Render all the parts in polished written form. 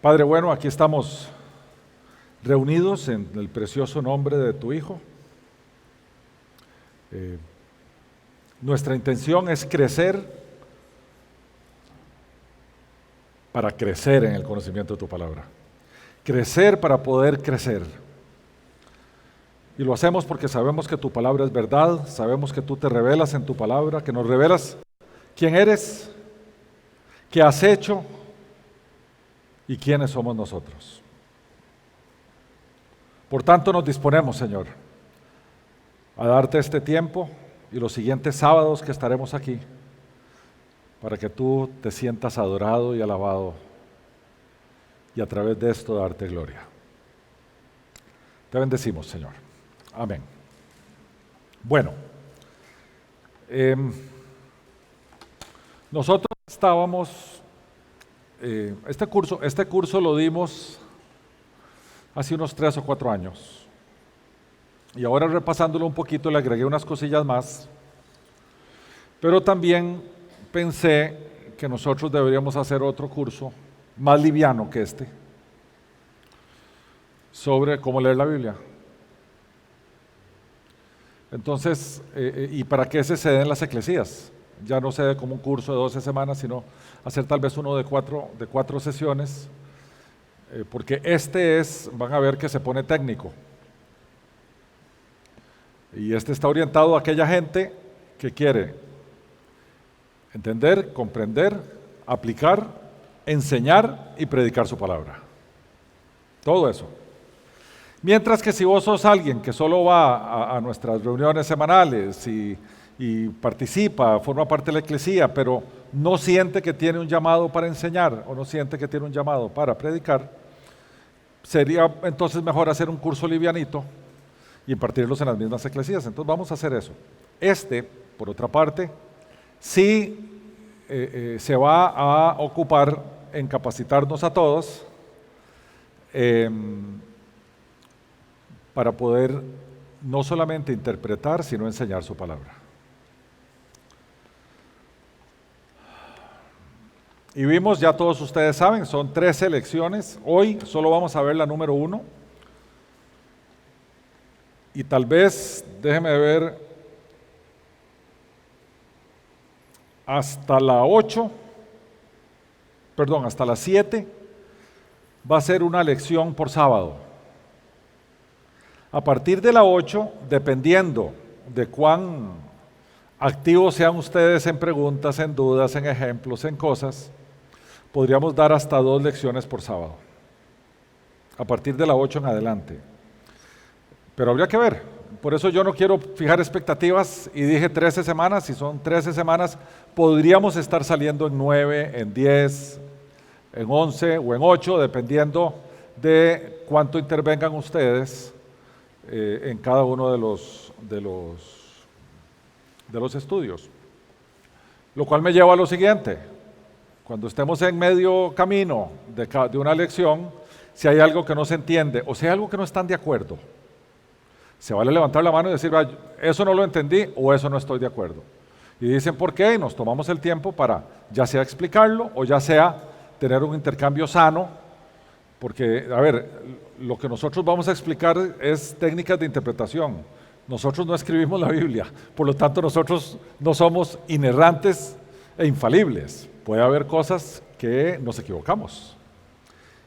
Padre bueno, aquí estamos reunidos en el precioso nombre de tu Hijo. Nuestra intención es crecer para crecer en el conocimiento de tu palabra. Crecer para poder crecer. Y lo hacemos porque sabemos que tu palabra es verdad, sabemos que tú te revelas en tu palabra, que nos revelas quién eres, qué has hecho y quiénes somos nosotros. Por tanto, nos disponemos, Señor, a darte este tiempo y los siguientes sábados que estaremos aquí, para que tú te sientas adorado y alabado y a través de esto darte gloria. Te bendecimos, Señor. Amén. Bueno, nosotros estábamos, este curso lo dimos hace unos 3 o 4 años. Y ahora repasándolo un poquito le agregué unas cosillas más. Pero también pensé que nosotros deberíamos hacer otro curso más liviano que este, sobre cómo leer la Biblia. Entonces, y para que ese se dé en las eclesías. Ya no se dé como un curso de 12 semanas, sino hacer tal vez uno de 4 sesiones. Porque van a ver que se pone técnico. Y este está orientado a aquella gente que quiere entender, comprender, aplicar, enseñar y predicar su palabra. Todo eso. Mientras que si vos sos alguien que solo va a nuestras reuniones semanales y participa, forma parte de la eclesía, pero no siente que tiene un llamado para enseñar o no siente que tiene un llamado para predicar, sería entonces mejor hacer un curso livianito y impartirlos en las mismas eclesías. Entonces vamos a hacer eso. Por otra parte, sí se va a ocupar en capacitarnos a todos para poder no solamente interpretar, sino enseñar su palabra. Y vimos, ya todos ustedes saben, son 13 lecciones. Hoy solo vamos a ver la número 1. Y tal vez, déjeme ver, hasta la 7, va a ser una lección por sábado. A partir de la 8, dependiendo de cuán activos sean ustedes en preguntas, en dudas, en ejemplos, en cosas, podríamos dar hasta 2 lecciones por sábado. A partir de la 8 en adelante. Pero habría que ver. Por eso yo no quiero fijar expectativas y dije 13 semanas. Si son 13 semanas, podríamos estar saliendo en 9, en 10, en 11 o en 8, dependiendo de cuánto intervengan ustedes en cada uno de los estudios. Lo cual me lleva a lo siguiente. Cuando estemos en medio camino de una lección, si hay algo que no se entiende o si hay algo que no están de acuerdo, se vale levantar la mano y decir, eso no lo entendí o eso no estoy de acuerdo. Y dicen por qué, y nos tomamos el tiempo para ya sea explicarlo o ya sea tener un intercambio sano, porque, lo que nosotros vamos a explicar es técnicas de interpretación. Nosotros no escribimos la Biblia, por lo tanto nosotros no somos inerrantes e infalibles. Puede haber cosas que nos equivocamos.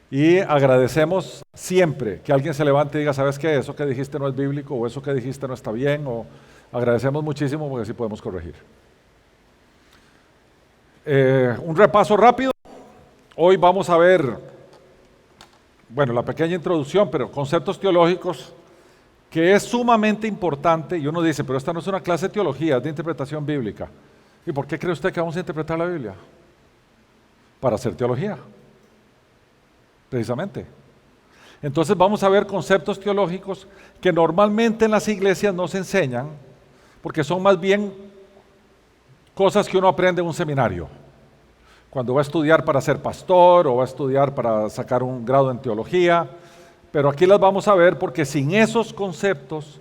Y agradecemos siempre que alguien se levante y diga, ¿sabes qué? Eso que dijiste no es bíblico, o eso que dijiste no está bien, o agradecemos muchísimo porque así podemos corregir. Un repaso rápido. Hoy vamos a ver, la pequeña introducción, pero conceptos teológicos, que es sumamente importante. Y uno dice, pero esta no es una clase de teología, es de interpretación bíblica. ¿Y por qué cree usted que vamos a interpretar la Biblia? Para hacer teología. Precisamente. Entonces vamos a ver conceptos teológicos que normalmente en las iglesias no se enseñan, porque son más bien cosas que uno aprende en un seminario. Cuando va a estudiar para ser pastor o va a estudiar para sacar un grado en teología, pero aquí las vamos a ver porque sin esos conceptos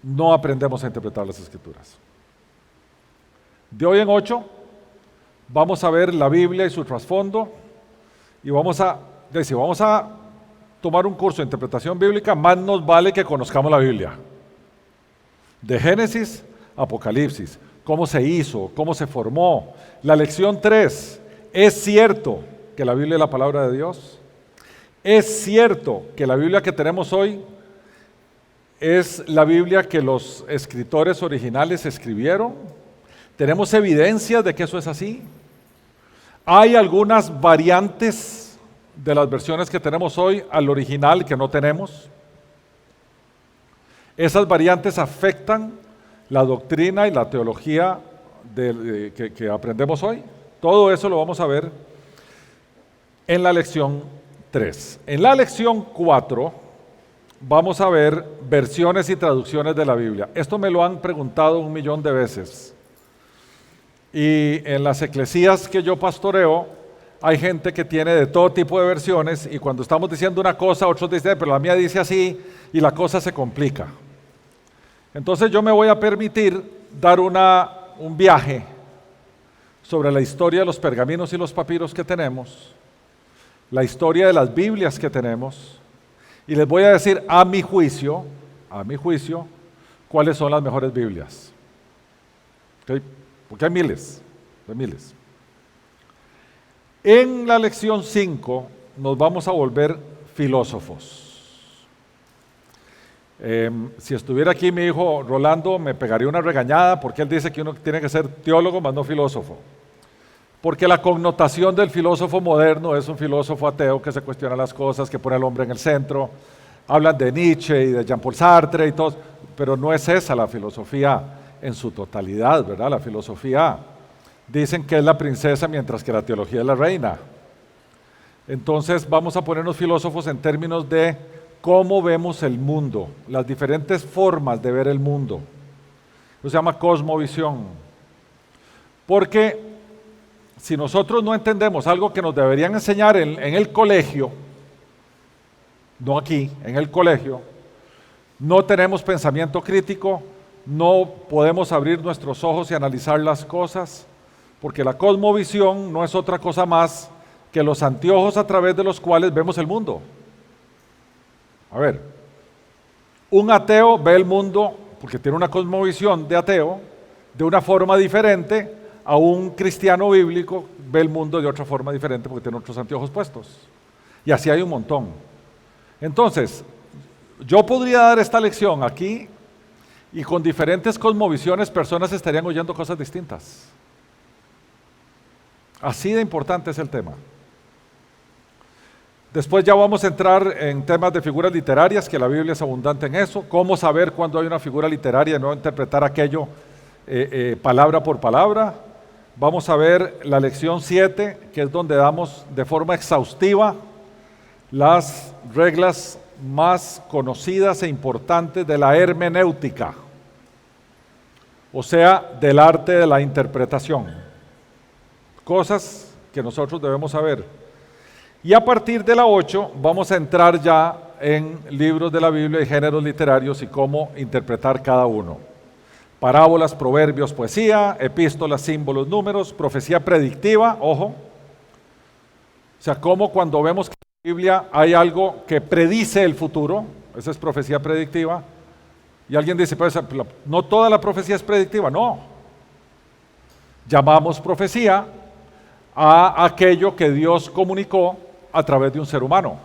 no aprendemos a interpretar las Escrituras. De hoy en 8 vamos a ver la Biblia y su trasfondo y vamos a si vamos a tomar un curso de interpretación bíblica, más nos vale que conozcamos la Biblia. De Génesis a Apocalipsis, cómo se hizo, cómo se formó. La lección 3, ¿es cierto que la Biblia es la palabra de Dios? ¿Es cierto que la Biblia que tenemos hoy es la Biblia que los escritores originales escribieron? ¿Tenemos evidencia de que eso es así? ¿Hay algunas variantes de las versiones que tenemos hoy al original que no tenemos? ¿Esas variantes afectan la doctrina y la teología que aprendemos hoy? Todo eso lo vamos a ver en la lección 3. En la lección 4 vamos a ver versiones y traducciones de la Biblia. Esto me lo han preguntado 1.000.000 de veces. Y en las eclesías que yo pastoreo, hay gente que tiene de todo tipo de versiones y cuando estamos diciendo una cosa, otros dicen, pero la mía dice así y la cosa se complica. Entonces yo me voy a permitir dar un viaje sobre la historia de los pergaminos y los papiros que tenemos, la historia de las Biblias que tenemos, y les voy a decir a mi juicio, cuáles son las mejores Biblias. ¿Okay? Porque hay miles. En la lección 5 nos vamos a volver filósofos. Si estuviera aquí mi hijo Rolando me pegaría una regañada porque él dice que uno tiene que ser teólogo más no filósofo. Porque la connotación del filósofo moderno es un filósofo ateo que se cuestiona las cosas, que pone al hombre en el centro. Hablan de Nietzsche y de Jean-Paul Sartre y todo, pero no es esa la filosofía en su totalidad, ¿verdad? La filosofía dicen que es la princesa mientras que la teología es la reina. Entonces vamos a ponernos filósofos en términos de cómo vemos el mundo, las diferentes formas de ver el mundo. Eso se llama cosmovisión. Porque si nosotros no entendemos algo que nos deberían enseñar en el colegio, no aquí, en el colegio, no tenemos pensamiento crítico, no podemos abrir nuestros ojos y analizar las cosas, porque la cosmovisión no es otra cosa más que los anteojos a través de los cuales vemos el mundo. A ver, un ateo ve el mundo, porque tiene una cosmovisión de ateo, de una forma diferente a un cristiano bíblico ve el mundo de otra forma diferente porque tiene otros anteojos puestos. Y así hay un montón. Entonces, yo podría dar esta lección aquí y con diferentes cosmovisiones personas estarían oyendo cosas distintas. Así de importante es el tema. Después ya vamos a entrar en temas de figuras literarias, que la Biblia es abundante en eso. Cómo saber cuándo hay una figura literaria y no interpretar aquello palabra por palabra. Vamos a ver la lección 7, que es donde damos de forma exhaustiva las reglas más conocidas e importantes de la hermenéutica, o sea, del arte de la interpretación. Cosas que nosotros debemos saber. Y a partir de la 8 vamos a entrar ya en libros de la Biblia y géneros literarios y cómo interpretar cada uno. Parábolas, proverbios, poesía, epístolas, símbolos, números, profecía predictiva, ojo. O sea, cómo cuando vemos que en la Biblia hay algo que predice el futuro, esa es profecía predictiva. Y alguien dice, pues, no toda la profecía es predictiva, no. Llamamos profecía a aquello que Dios comunicó a través de un ser humano.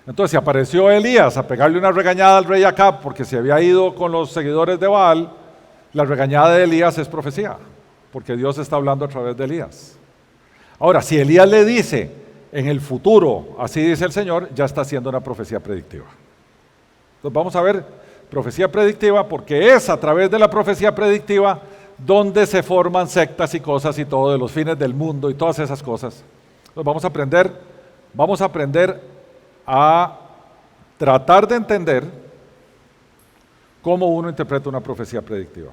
Entonces, si apareció Elías a pegarle una regañada al rey Acab porque se había ido con los seguidores de Baal, la regañada de Elías es profecía, porque Dios está hablando a través de Elías. Ahora, si Elías le dice en el futuro, así dice el Señor, ya está haciendo una profecía predictiva. Entonces vamos a ver profecía predictiva, porque es a través de la profecía predictiva donde se forman sectas y cosas y todo, de los fines del mundo y todas esas cosas. Entonces vamos a aprender a tratar de entender cómo uno interpreta una profecía predictiva.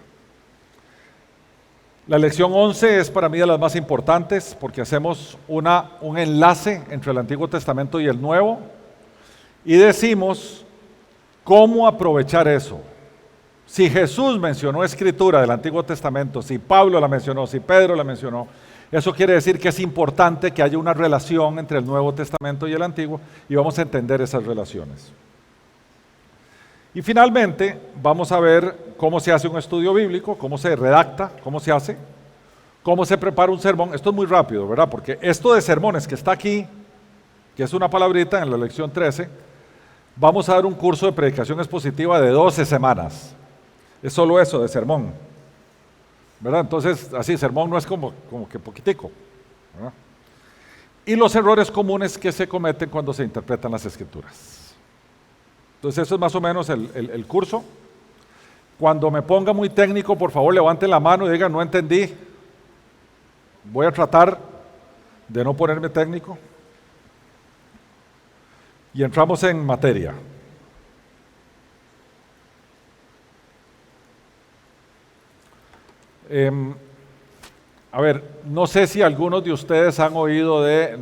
La lección 11 es para mí de las más importantes porque hacemos un enlace entre el Antiguo Testamento y el Nuevo y decimos cómo aprovechar eso. Si Jesús mencionó escritura del Antiguo Testamento, si Pablo la mencionó, si Pedro la mencionó, Eso quiere decir que es importante que haya una relación entre el Nuevo Testamento y el Antiguo, y vamos a entender esas relaciones. Y finalmente vamos a ver cómo se hace un estudio bíblico, cómo se redacta, cómo se hace, cómo se prepara un sermón. Esto es muy rápido, ¿verdad? Porque esto de sermones que está aquí, que es una palabrita en la lección 13, vamos a dar un curso de predicación expositiva de 12 semanas. Es solo eso de sermón, ¿verdad? Entonces, así, sermón no es como que poquitico, ¿verdad? Y los errores comunes que se cometen cuando se interpretan las Escrituras. Entonces, eso es más o menos el curso. Cuando me ponga muy técnico, por favor, levanten la mano y digan, no entendí. Voy a tratar de no ponerme técnico. Y entramos en materia. A ver, no sé si algunos de ustedes han oído de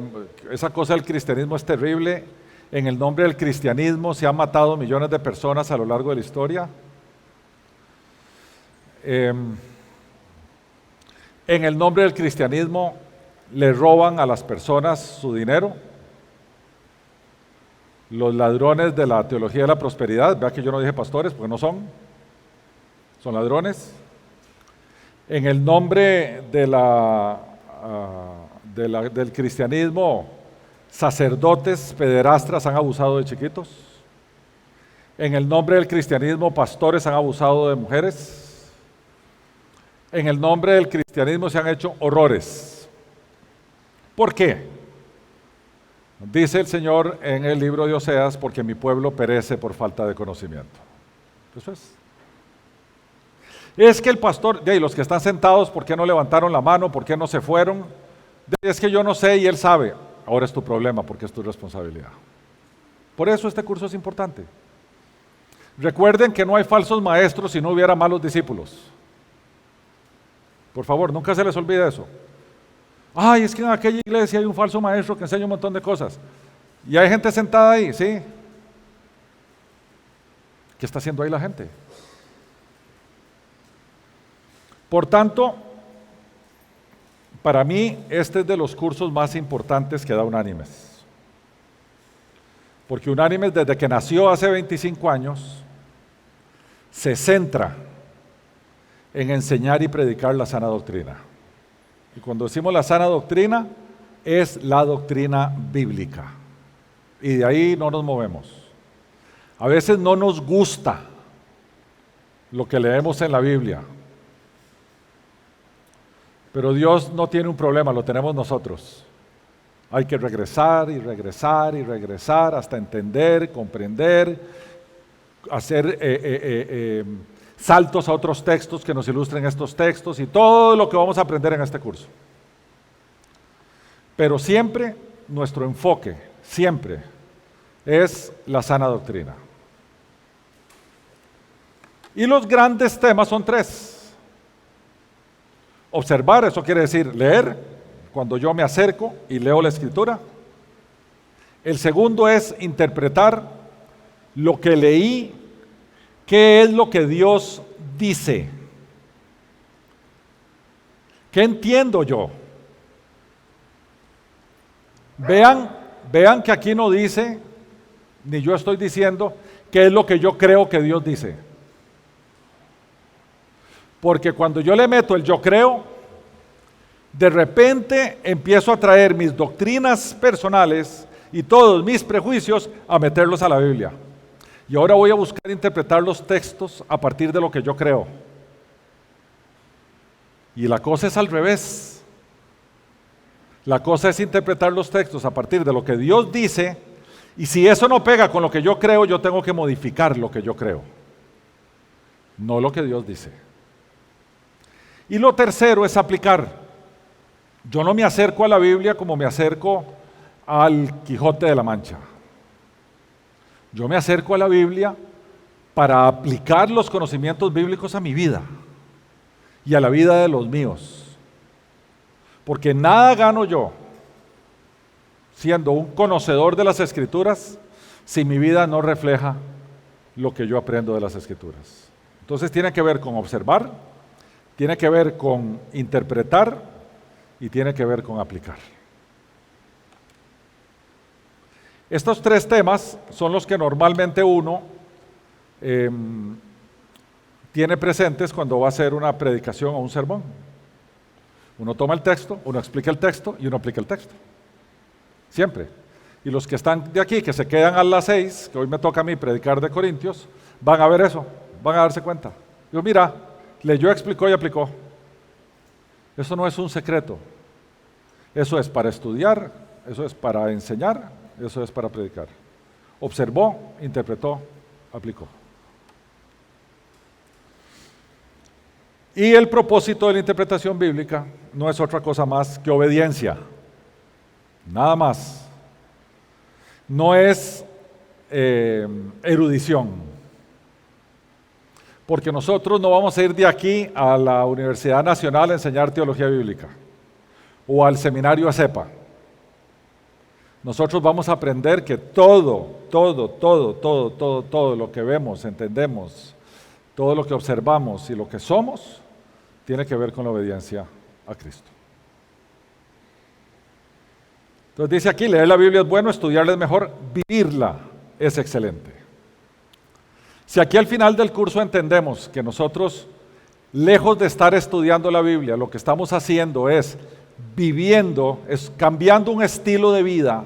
esa cosa del cristianismo es terrible. En el nombre del cristianismo se han matado millones de personas a lo largo de la historia. En el nombre del cristianismo le roban a las personas su dinero. Los ladrones de la teología de la prosperidad, vea que yo no dije pastores porque no son ladrones. En el nombre del cristianismo, sacerdotes pederastras han abusado de chiquitos. En el nombre del cristianismo, pastores han abusado de mujeres. En el nombre del cristianismo se han hecho horrores. ¿Por qué? Dice el Señor en el libro de Oseas, porque mi pueblo perece por falta de conocimiento. Eso es. Es que el pastor, y los que están sentados, ¿por qué no levantaron la mano? ¿Por qué no se fueron? Es que yo no sé y él sabe. Ahora es tu problema porque es tu responsabilidad. Por eso este curso es importante. Recuerden que no hay falsos maestros si no hubiera malos discípulos. Por favor, nunca se les olvide eso. Ay, es que en aquella iglesia hay un falso maestro que enseña un montón de cosas. Y hay gente sentada ahí, ¿sí? ¿Qué está haciendo ahí la gente? Por tanto, para mí este es de los cursos más importantes que da Unánimes. Porque Unánimes desde que nació hace 25 años se centra en enseñar y predicar la sana doctrina. Y cuando decimos la sana doctrina, es la doctrina bíblica. Y de ahí no nos movemos. A veces no nos gusta lo que leemos en la Biblia. Pero Dios no tiene un problema, lo tenemos nosotros. Hay que regresar y regresar y regresar hasta entender, comprender, hacer saltos a otros textos que nos ilustren estos textos y todo lo que vamos a aprender en este curso. Pero siempre nuestro enfoque, siempre, es la sana doctrina. Y los grandes temas son 3. Observar, eso quiere decir leer, cuando yo me acerco y leo la Escritura. El segundo es interpretar lo que leí. ¿Qué es lo que Dios dice? ¿Qué entiendo yo? Vean que aquí no dice, ni yo estoy diciendo, qué es lo que yo creo que Dios dice. Porque cuando yo le meto el yo creo, de repente empiezo a traer mis doctrinas personales y todos mis prejuicios a meterlos a la Biblia. Y ahora voy a buscar interpretar los textos a partir de lo que yo creo. Y la cosa es al revés. La cosa es interpretar los textos a partir de lo que Dios dice, y si eso no pega con lo que yo creo, yo tengo que modificar lo que yo creo, no lo que Dios dice. Y lo tercero es aplicar. Yo no me acerco a la Biblia como me acerco al Quijote de la Mancha. Yo me acerco a la Biblia para aplicar los conocimientos bíblicos a mi vida y a la vida de los míos. Porque nada gano yo siendo un conocedor de las Escrituras si mi vida no refleja lo que yo aprendo de las Escrituras. Entonces tiene que ver con observar, tiene que ver con interpretar y tiene que ver con aplicar. Estos tres temas son los que normalmente uno tiene presentes cuando va a hacer una predicación o un sermón. Uno toma el texto, uno explica el texto y uno aplica el texto. Siempre. Y los que están de aquí, que se quedan a las 6, que hoy me toca a mí predicar de Corintios, van a ver eso, van a darse cuenta. Digo, mira, leyó, explicó y aplicó. Eso no es un secreto. Eso es para estudiar, eso es para enseñar, eso es para predicar. Observó, interpretó, aplicó. Y el propósito de la interpretación bíblica no es otra cosa más que obediencia. Nada más. No es erudición. Porque nosotros no vamos a ir de aquí a la Universidad Nacional a enseñar teología bíblica o al seminario ACEPA. Nosotros vamos a aprender que todo lo que vemos, entendemos, todo lo que observamos y lo que somos, tiene que ver con la obediencia a Cristo. Entonces dice aquí, leer la Biblia es bueno, estudiarla es mejor, vivirla es excelente. Si aquí al final del curso entendemos que nosotros, lejos de estar estudiando la Biblia, lo que estamos haciendo es viviendo, es cambiando un estilo de vida,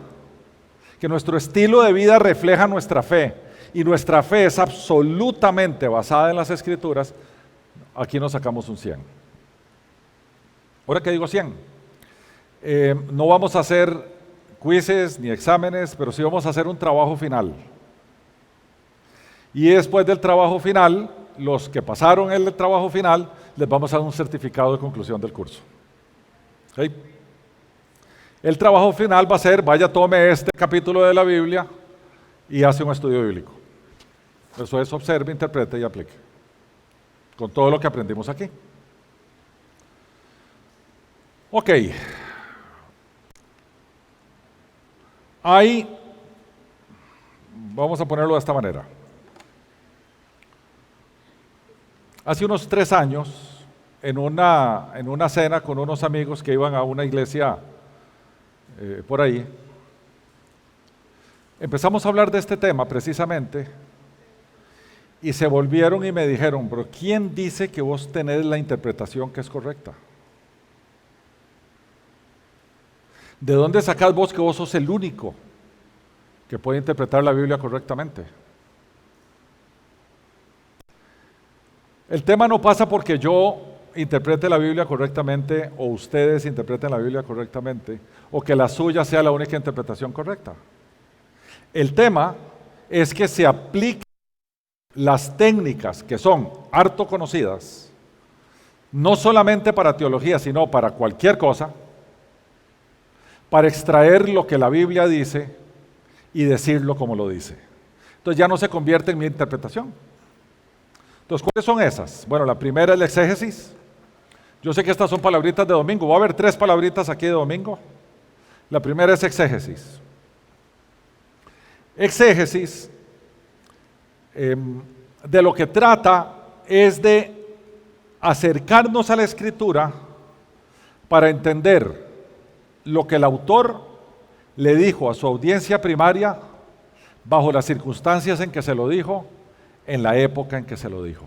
que nuestro estilo de vida refleja nuestra fe, y nuestra fe es absolutamente basada en las Escrituras, aquí nos sacamos un 100. Ahora que digo 100, no vamos a hacer quizzes ni exámenes, pero sí vamos a hacer un trabajo final. Y después del trabajo final, los que pasaron el trabajo final, les vamos a dar un certificado de conclusión del curso. ¿Okay? El trabajo final va a ser, vaya, tome este capítulo de la Biblia y hace un estudio bíblico. Eso es, observe, interprete y aplique. Con todo lo que aprendimos aquí. Ok. Vamos a ponerlo de esta manera. Hace unos 3 años, en una cena con unos amigos que iban a una iglesia por ahí, empezamos a hablar de este tema precisamente y se volvieron y me dijeron, pero ¿quién dice que vos tenés la interpretación que es correcta? ¿De dónde sacás vos que vos sos el único que puede interpretar la Biblia correctamente? El tema no pasa porque yo interprete la Biblia correctamente o ustedes interpreten la Biblia correctamente o que la suya sea la única interpretación correcta. El tema es que se apliquen las técnicas que son harto conocidas, no solamente para teología, sino para cualquier cosa, para extraer lo que la Biblia dice y decirlo como lo dice. Entonces ya no se convierte en mi interpretación. Entonces, ¿cuáles son esas? Bueno, la primera es la exégesis. Yo sé que estas son palabritas de domingo. Va a haber 3 palabritas aquí de domingo. La primera es exégesis. Exégesis, de lo que trata es de acercarnos a la Escritura para entender lo que el autor le dijo a su audiencia primaria bajo las circunstancias en que se lo dijo, en la época en que se lo dijo.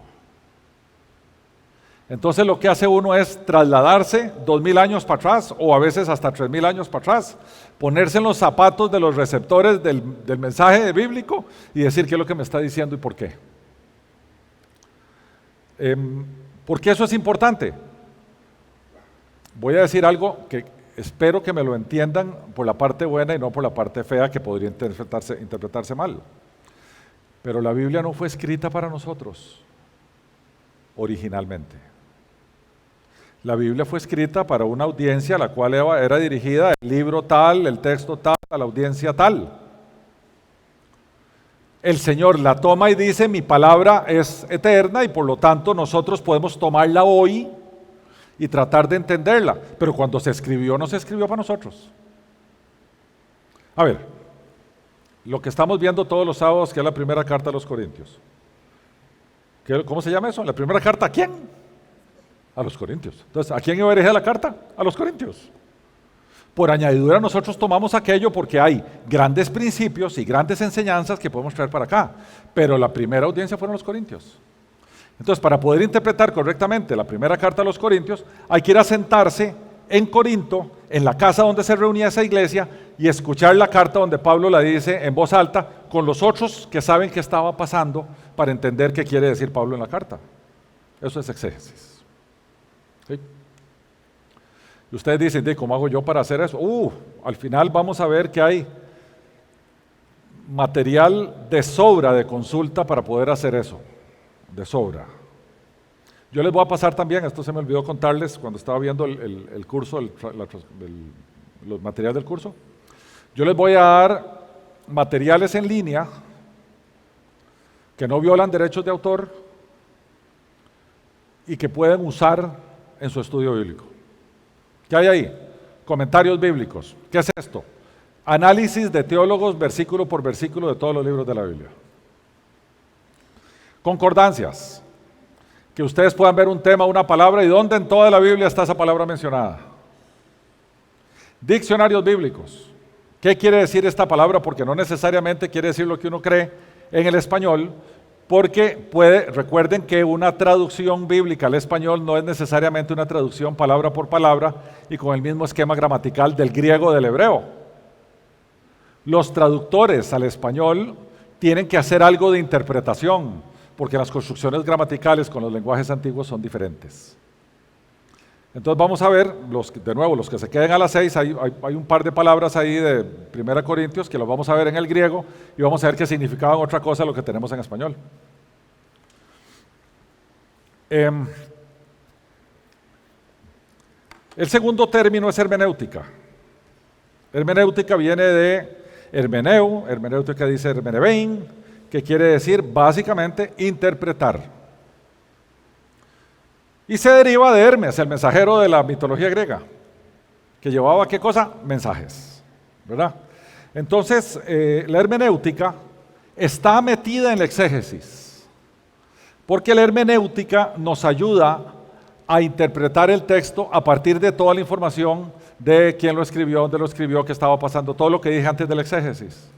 Entonces lo que hace uno es trasladarse 2000 años para atrás o a veces hasta 3000 años para atrás, ponerse en los zapatos de los receptores del mensaje bíblico y decir qué es lo que me está diciendo y por qué. ¿Por qué eso es importante? Voy a decir algo que espero que me lo entiendan por la parte buena y no por la parte fea que podría interpretarse mal. Pero la Biblia no fue escrita para nosotros originalmente. La Biblia fue escrita para una audiencia a la cual era dirigida el libro tal, el texto tal, a la audiencia tal. El Señor la toma y dice, mi palabra es eterna y por lo tanto nosotros podemos tomarla hoy y tratar de entenderla. Pero cuando se escribió, no se escribió para nosotros. A ver, lo que estamos viendo todos los sábados, que es la primera carta a los Corintios. ¿Cómo se llama eso? ¿La primera carta a quién? A los Corintios. Entonces, ¿a quién iba dirigida la carta? A los Corintios. Por añadidura nosotros tomamos aquello porque hay grandes principios y grandes enseñanzas que podemos traer para acá. Pero la primera audiencia fueron los corintios. Entonces, para poder interpretar correctamente la primera carta a los corintios, hay que ir a sentarse en Corinto, en la casa donde se reunía esa iglesia, y escuchar la carta donde Pablo la dice en voz alta con los otros que saben qué estaba pasando para entender qué quiere decir Pablo en la carta. Eso es exégesis. ¿Sí? Y ustedes dicen, ¿cómo hago yo para hacer eso? Al final vamos a ver que hay material de sobra de consulta para poder hacer eso, de sobra. Yo les voy a pasar también, esto se me olvidó contarles cuando estaba viendo el curso, los materiales del curso. Yo les voy a dar materiales en línea que no violan derechos de autor y que pueden usar en su estudio bíblico. ¿Qué hay ahí? Comentarios bíblicos. ¿Qué es esto? Análisis de teólogos versículo por versículo de todos los libros de la Biblia. Concordancias. Que ustedes puedan ver un tema, una palabra y dónde en toda la Biblia está esa palabra mencionada. Diccionarios bíblicos. ¿Qué quiere decir esta palabra? Porque no necesariamente quiere decir lo que uno cree en el español, porque recuerden que una traducción bíblica al español no es necesariamente una traducción palabra por palabra y con el mismo esquema gramatical del griego o del hebreo. Los traductores al español tienen que hacer algo de interpretación, porque las construcciones gramaticales con los lenguajes antiguos son diferentes. Entonces vamos a ver, de nuevo, los que se queden a las 6, hay un par de palabras ahí de 1 Corintios que los vamos a ver en el griego y vamos a ver qué significaban otra cosa lo que tenemos en español. El segundo término es hermenéutica. Hermenéutica viene de hermeneu, hermenéutica dice hermenevein, que quiere decir básicamente interpretar. Y se deriva de Hermes, el mensajero de la mitología griega, que llevaba ¿qué cosa? Mensajes, ¿verdad? Entonces, la hermenéutica está metida en la exégesis, porque la hermenéutica nos ayuda a interpretar el texto a partir de toda la información de quién lo escribió, dónde lo escribió, qué estaba pasando, todo lo que dije antes de la exégesis.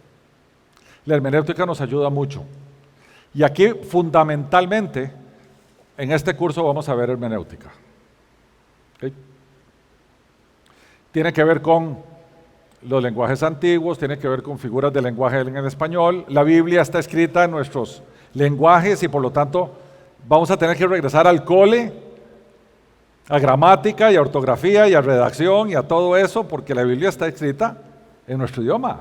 La hermenéutica nos ayuda mucho. Y aquí, fundamentalmente, en este curso vamos a ver hermenéutica. ¿Okay? Tiene que ver con los lenguajes antiguos, tiene que ver con figuras de lenguaje en el español. La Biblia está escrita en nuestros lenguajes y por lo tanto vamos a tener que regresar al cole, a gramática y a ortografía y a redacción y a todo eso, porque la Biblia está escrita en nuestro idioma.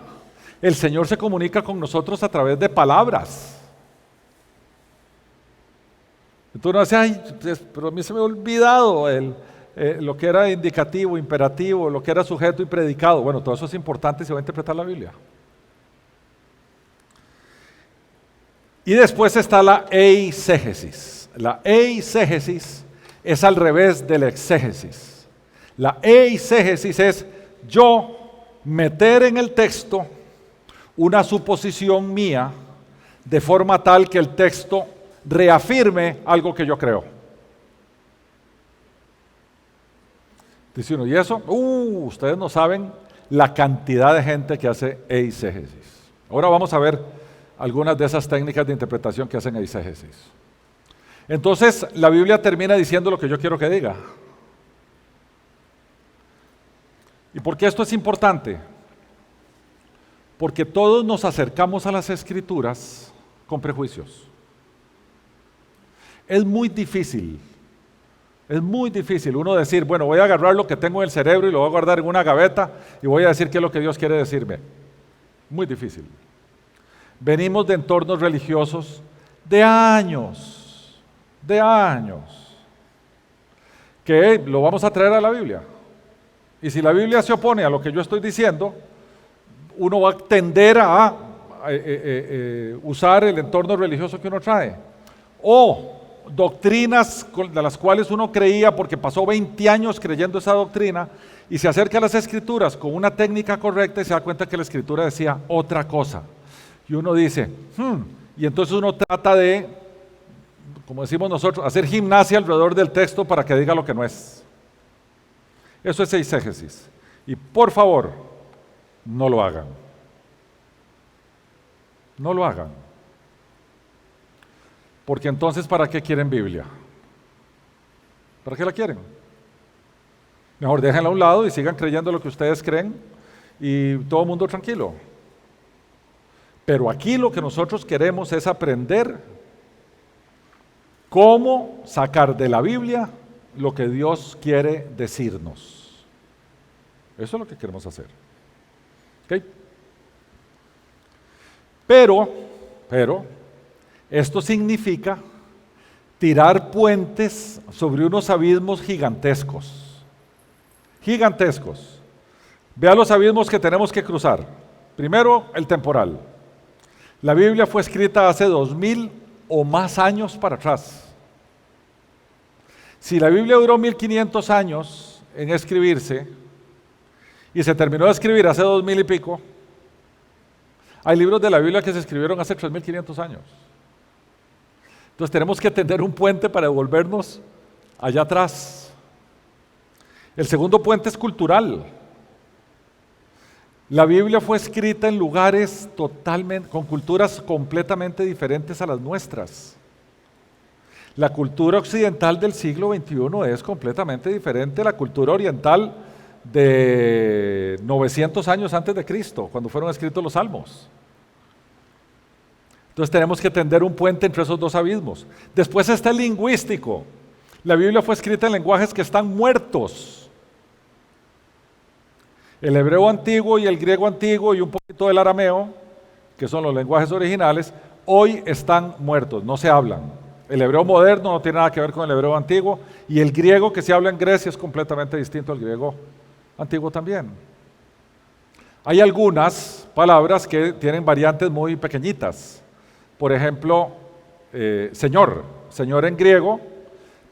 El Señor se comunica con nosotros a través de palabras. Entonces uno dice, ay, pero a mí se me ha olvidado lo que era indicativo, imperativo, lo que era sujeto y predicado. Bueno, todo eso es importante si va a interpretar la Biblia. Y después está la eisegesis. La eisegesis es al revés de la exégesis. La eisegesis es yo meter en el texto una suposición mía de forma tal que el texto reafirme algo que yo creo. Dice uno, ¿y eso? Ustedes no saben la cantidad de gente que hace eisegesis. Ahora vamos a ver algunas de esas técnicas de interpretación que hacen eisegesis. Entonces, la Biblia termina diciendo lo que yo quiero que diga. ¿Y por qué esto es importante? Porque todos nos acercamos a las Escrituras con prejuicios. Es muy difícil uno decir, bueno, voy a agarrar lo que tengo en el cerebro y lo voy a guardar en una gaveta y voy a decir qué es lo que Dios quiere decirme. Muy difícil. Venimos de entornos religiosos de años, que lo vamos a traer a la Biblia. Y si la Biblia se opone a lo que yo estoy diciendo, uno va a tender a usar el entorno religioso que uno trae. O doctrinas de las cuales uno creía porque pasó 20 años creyendo esa doctrina y se acerca a las Escrituras con una técnica correcta y se da cuenta que la Escritura decía otra cosa. Y uno dice, y entonces uno trata de, como decimos nosotros, hacer gimnasia alrededor del texto para que diga lo que no es. Eso es eisegesis. Y por favor, no lo hagan. No lo hagan. Porque entonces, ¿para qué quieren Biblia? ¿Para qué la quieren? Mejor déjenla a un lado y sigan creyendo lo que ustedes creen y todo el mundo tranquilo. Pero aquí lo que nosotros queremos es aprender cómo sacar de la Biblia lo que Dios quiere decirnos. Eso es lo que queremos hacer. ¿Okay? Pero, esto significa tirar puentes sobre unos abismos gigantescos. Gigantescos. Vea los abismos que tenemos que cruzar. Primero, el temporal. La Biblia fue escrita hace 2000 o más años para atrás. Si la Biblia duró 1500 años en escribirse y se terminó de escribir hace 2000 y pico, hay libros de la Biblia que se escribieron hace 3500 años. Entonces tenemos que tender un puente para devolvernos allá atrás. El segundo puente es cultural. La Biblia fue escrita en lugares con culturas completamente diferentes a las nuestras. La cultura occidental del siglo XXI es completamente diferente a la cultura oriental de 900 años antes de Cristo, cuando fueron escritos los Salmos. Entonces tenemos que tender un puente entre esos dos abismos. Después está el lingüístico. La Biblia fue escrita en lenguajes que están muertos. El hebreo antiguo y el griego antiguo y un poquito del arameo, que son los lenguajes originales, hoy están muertos, no se hablan. El hebreo moderno no tiene nada que ver con el hebreo antiguo, y el griego que se habla en Grecia es completamente distinto al griego antiguo también. Hay algunas palabras que tienen variantes muy pequeñitas. Por ejemplo, Señor. Señor en griego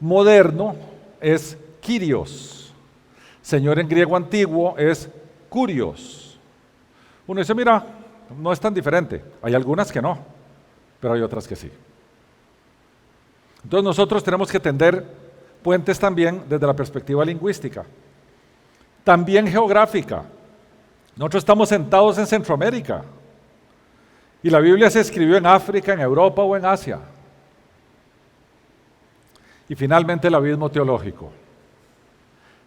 moderno es Kyrios. Señor en griego antiguo es Kurios. Uno dice, mira, no es tan diferente. Hay algunas que no, pero hay otras que sí. Entonces nosotros tenemos que tender puentes también desde la perspectiva lingüística. También geográfica. Nosotros estamos sentados en Centroamérica y la Biblia se escribió en África, en Europa o en Asia. Y finalmente el abismo teológico.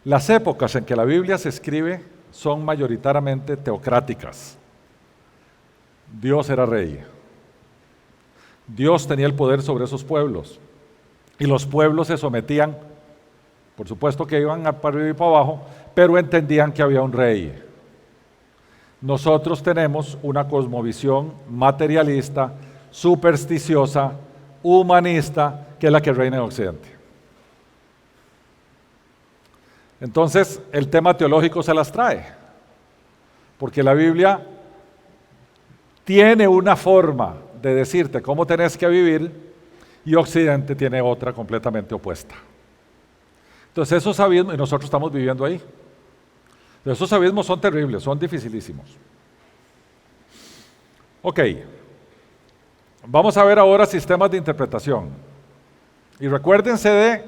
Las épocas en que la Biblia se escribe son mayoritariamente teocráticas. Dios era rey. Dios tenía el poder sobre esos pueblos. Y los pueblos se sometían, por supuesto que iban para arriba y para abajo, pero entendían que había un rey. Nosotros tenemos una cosmovisión materialista, supersticiosa, humanista, que es la que reina en Occidente. Entonces, el tema teológico se las trae, porque la Biblia tiene una forma de decirte cómo tenés que vivir y Occidente tiene otra completamente opuesta. Entonces, esos abismos, y nosotros estamos viviendo ahí. Esos abismos son terribles, son dificilísimos. Ok, vamos a ver ahora sistemas de interpretación. Y recuérdense de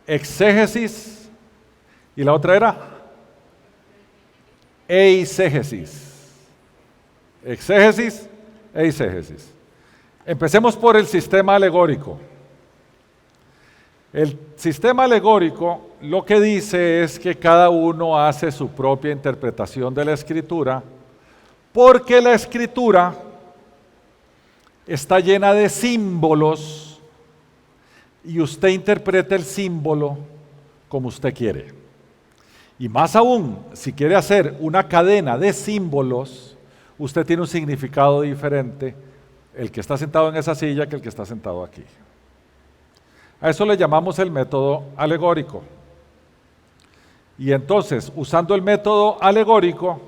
exégesis. Y la otra era eisegesis. Exégesis, eisegesis. Empecemos por el sistema alegórico. El sistema alegórico lo que dice es que cada uno hace su propia interpretación de la Escritura, porque la Escritura está llena de símbolos y usted interpreta el símbolo como usted quiere. Y más aún, si quiere hacer una cadena de símbolos, usted tiene un significado diferente, el que está sentado en esa silla que el que está sentado aquí. A eso le llamamos el método alegórico. Y entonces, usando el método alegórico,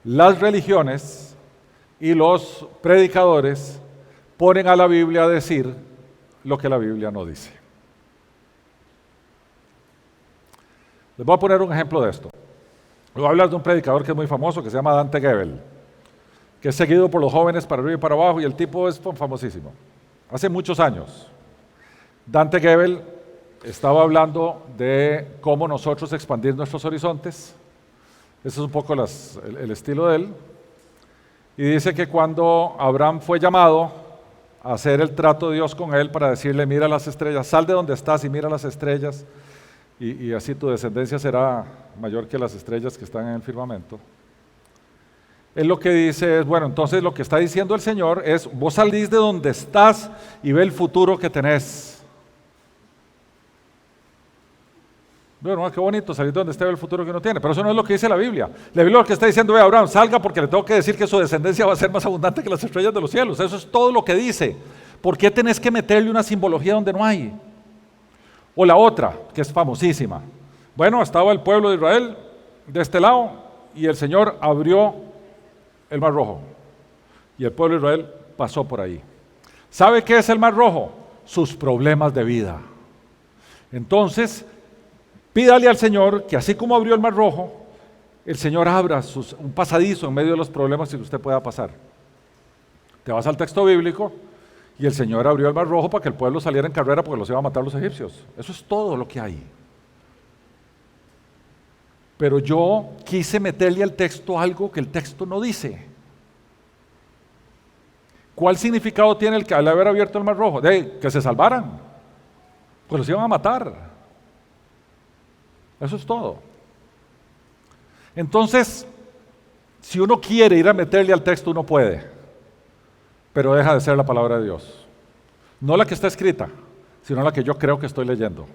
las religiones y los predicadores ponen a la Biblia a decir lo que la Biblia no dice. Les voy a poner un ejemplo de esto. Les voy a hablar de un predicador que es muy famoso, que se llama Dante Gebel, que es seguido por los jóvenes para arriba y para abajo, y el tipo es famosísimo. Hace muchos años, Dante Gebel estaba hablando de cómo nosotros expandir nuestros horizontes, Ese es un poco el estilo de él. Y dice que cuando Abraham fue llamado a hacer el trato de Dios con él para decirle, mira las estrellas, sal de donde estás y mira las estrellas, y así tu descendencia será mayor que las estrellas que están en el firmamento. Él lo que dice es, bueno, entonces lo que está diciendo el Señor es, vos salís de donde estás y ve el futuro que tenés. Bueno, qué bonito salir de donde esté, ve el futuro que uno tiene, pero eso no es lo que dice la Biblia. La Biblia lo que está diciendo, ve Abraham, salga porque le tengo que decir que su descendencia va a ser más abundante que las estrellas de los cielos. Eso es todo lo que dice. ¿Por qué tenés que meterle una simbología donde no hay? O la otra, que es famosísima. Bueno, estaba el pueblo de Israel de este lado y el Señor abrió el Mar Rojo. Y el pueblo de Israel pasó por ahí. ¿Sabe qué es el Mar Rojo? Sus problemas de vida. Entonces, pídale al Señor que así como abrió el Mar Rojo, el Señor abra un pasadizo en medio de los problemas que usted pueda pasar. Te vas al texto bíblico y el Señor abrió el Mar Rojo para que el pueblo saliera en carrera porque los iban a matar los egipcios. Eso es todo lo que hay. Pero yo quise meterle al texto algo que el texto no dice. ¿Cuál significado tiene el que al haber abierto el Mar Rojo? Que se salvaran, pues los iban a matar. Eso es todo. Entonces, si uno quiere ir a meterle al texto, uno puede, pero deja de ser la palabra de Dios. No la que está escrita, sino la que yo creo que estoy leyendo.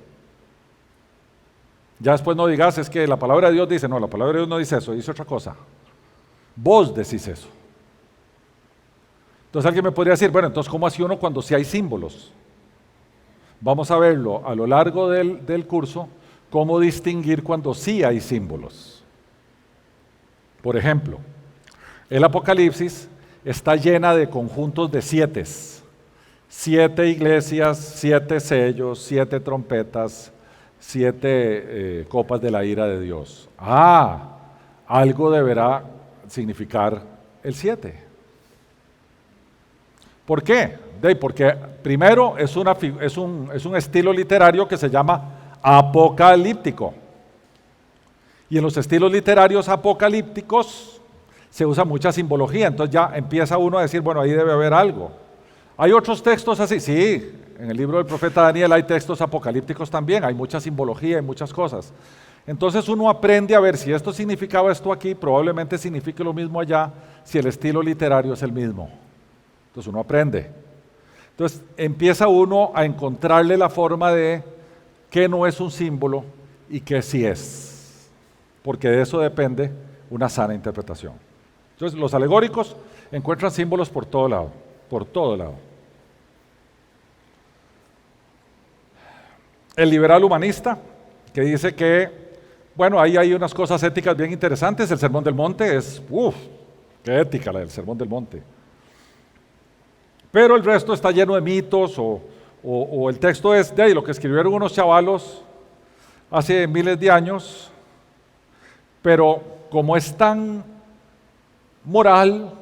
Ya después no digas, es que la palabra de Dios dice, no, la palabra de Dios no dice eso, dice otra cosa. Vos decís eso. Entonces alguien me podría decir, bueno, entonces ¿cómo hace uno cuando sí hay símbolos? Vamos a verlo a lo largo del curso, cómo distinguir cuando sí hay símbolos. Por ejemplo, el Apocalipsis está llena de conjuntos de 7. 7 iglesias, 7 sellos, 7 trompetas, 7 copas de la ira de Dios. Algo deberá significar el 7. ¿Por qué? Porque primero es un estilo literario que se llama apocalíptico. Y en los estilos literarios apocalípticos se usa mucha simbología, entonces ya empieza uno a decir, bueno, ahí debe haber algo. ¿Hay otros textos así? Sí, en el libro del profeta Daniel hay textos apocalípticos también, hay mucha simbología y muchas cosas. Entonces uno aprende a ver si esto significaba esto aquí, probablemente signifique lo mismo allá, si el estilo literario es el mismo. Entonces uno aprende. Entonces empieza uno a encontrarle la forma de qué no es un símbolo y qué sí es, porque de eso depende una sana interpretación. Entonces los alegóricos encuentran símbolos por todo lado, por todo lado. El liberal humanista, que dice que, bueno, ahí hay unas cosas éticas bien interesantes, el Sermón del Monte es, qué ética la del Sermón del Monte. Pero el resto está lleno de mitos o el texto es de lo que escribieron unos chavalos hace miles de años, pero como es tan moral,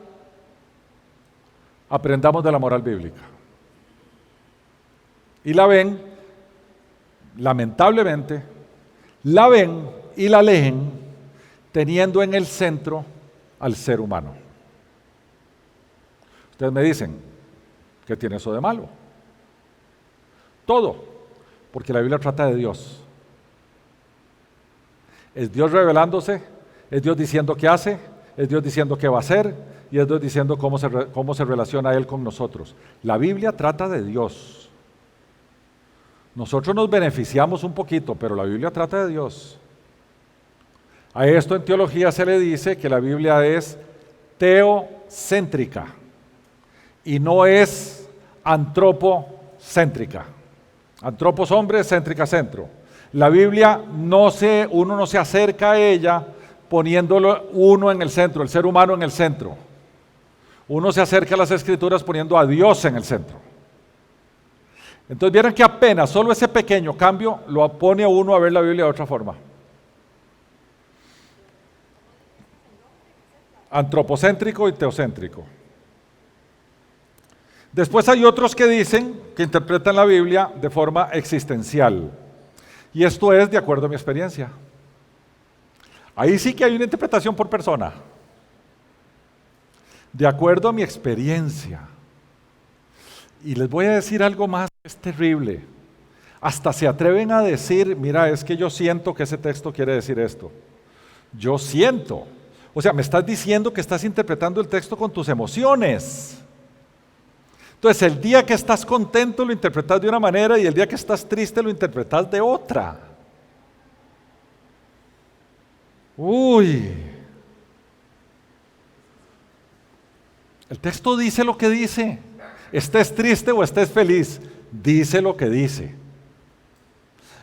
aprendamos de la moral bíblica. Y la ven, lamentablemente, la ven y la leen teniendo en el centro al ser humano. Ustedes me dicen, ¿qué tiene eso de malo? Todo, porque la Biblia trata de Dios. Es Dios revelándose, es Dios diciendo qué hace, es Dios diciendo qué va a hacer y es Dios diciendo cómo se relaciona Él con nosotros. La Biblia trata de Dios. Nosotros nos beneficiamos un poquito, pero la Biblia trata de Dios. A esto en teología se le dice que la Biblia es teocéntrica y no es antropocéntrica. Antropos hombre, céntrica centro. La Biblia uno no se acerca a ella poniéndolo uno en el centro, el ser humano en el centro. Uno se acerca a las Escrituras poniendo a Dios en el centro. Entonces vieron que apenas solo ese pequeño cambio lo pone a uno a ver la Biblia de otra forma. Antropocéntrico y teocéntrico. Después hay otros que dicen, que interpretan la Biblia de forma existencial. Y esto es de acuerdo a mi experiencia. Ahí sí que hay una interpretación por persona, de acuerdo a mi experiencia. Y les voy a decir algo más que es terrible. Hasta se atreven a decir, mira, es que yo siento que ese texto quiere decir esto. Yo siento. O sea, me estás diciendo que estás interpretando el texto con tus emociones. Entonces, el día que estás contento lo interpretas de una manera y el día que estás triste lo interpretas de otra. Uy. El texto dice lo que dice. Estés triste o estés feliz, dice lo que dice.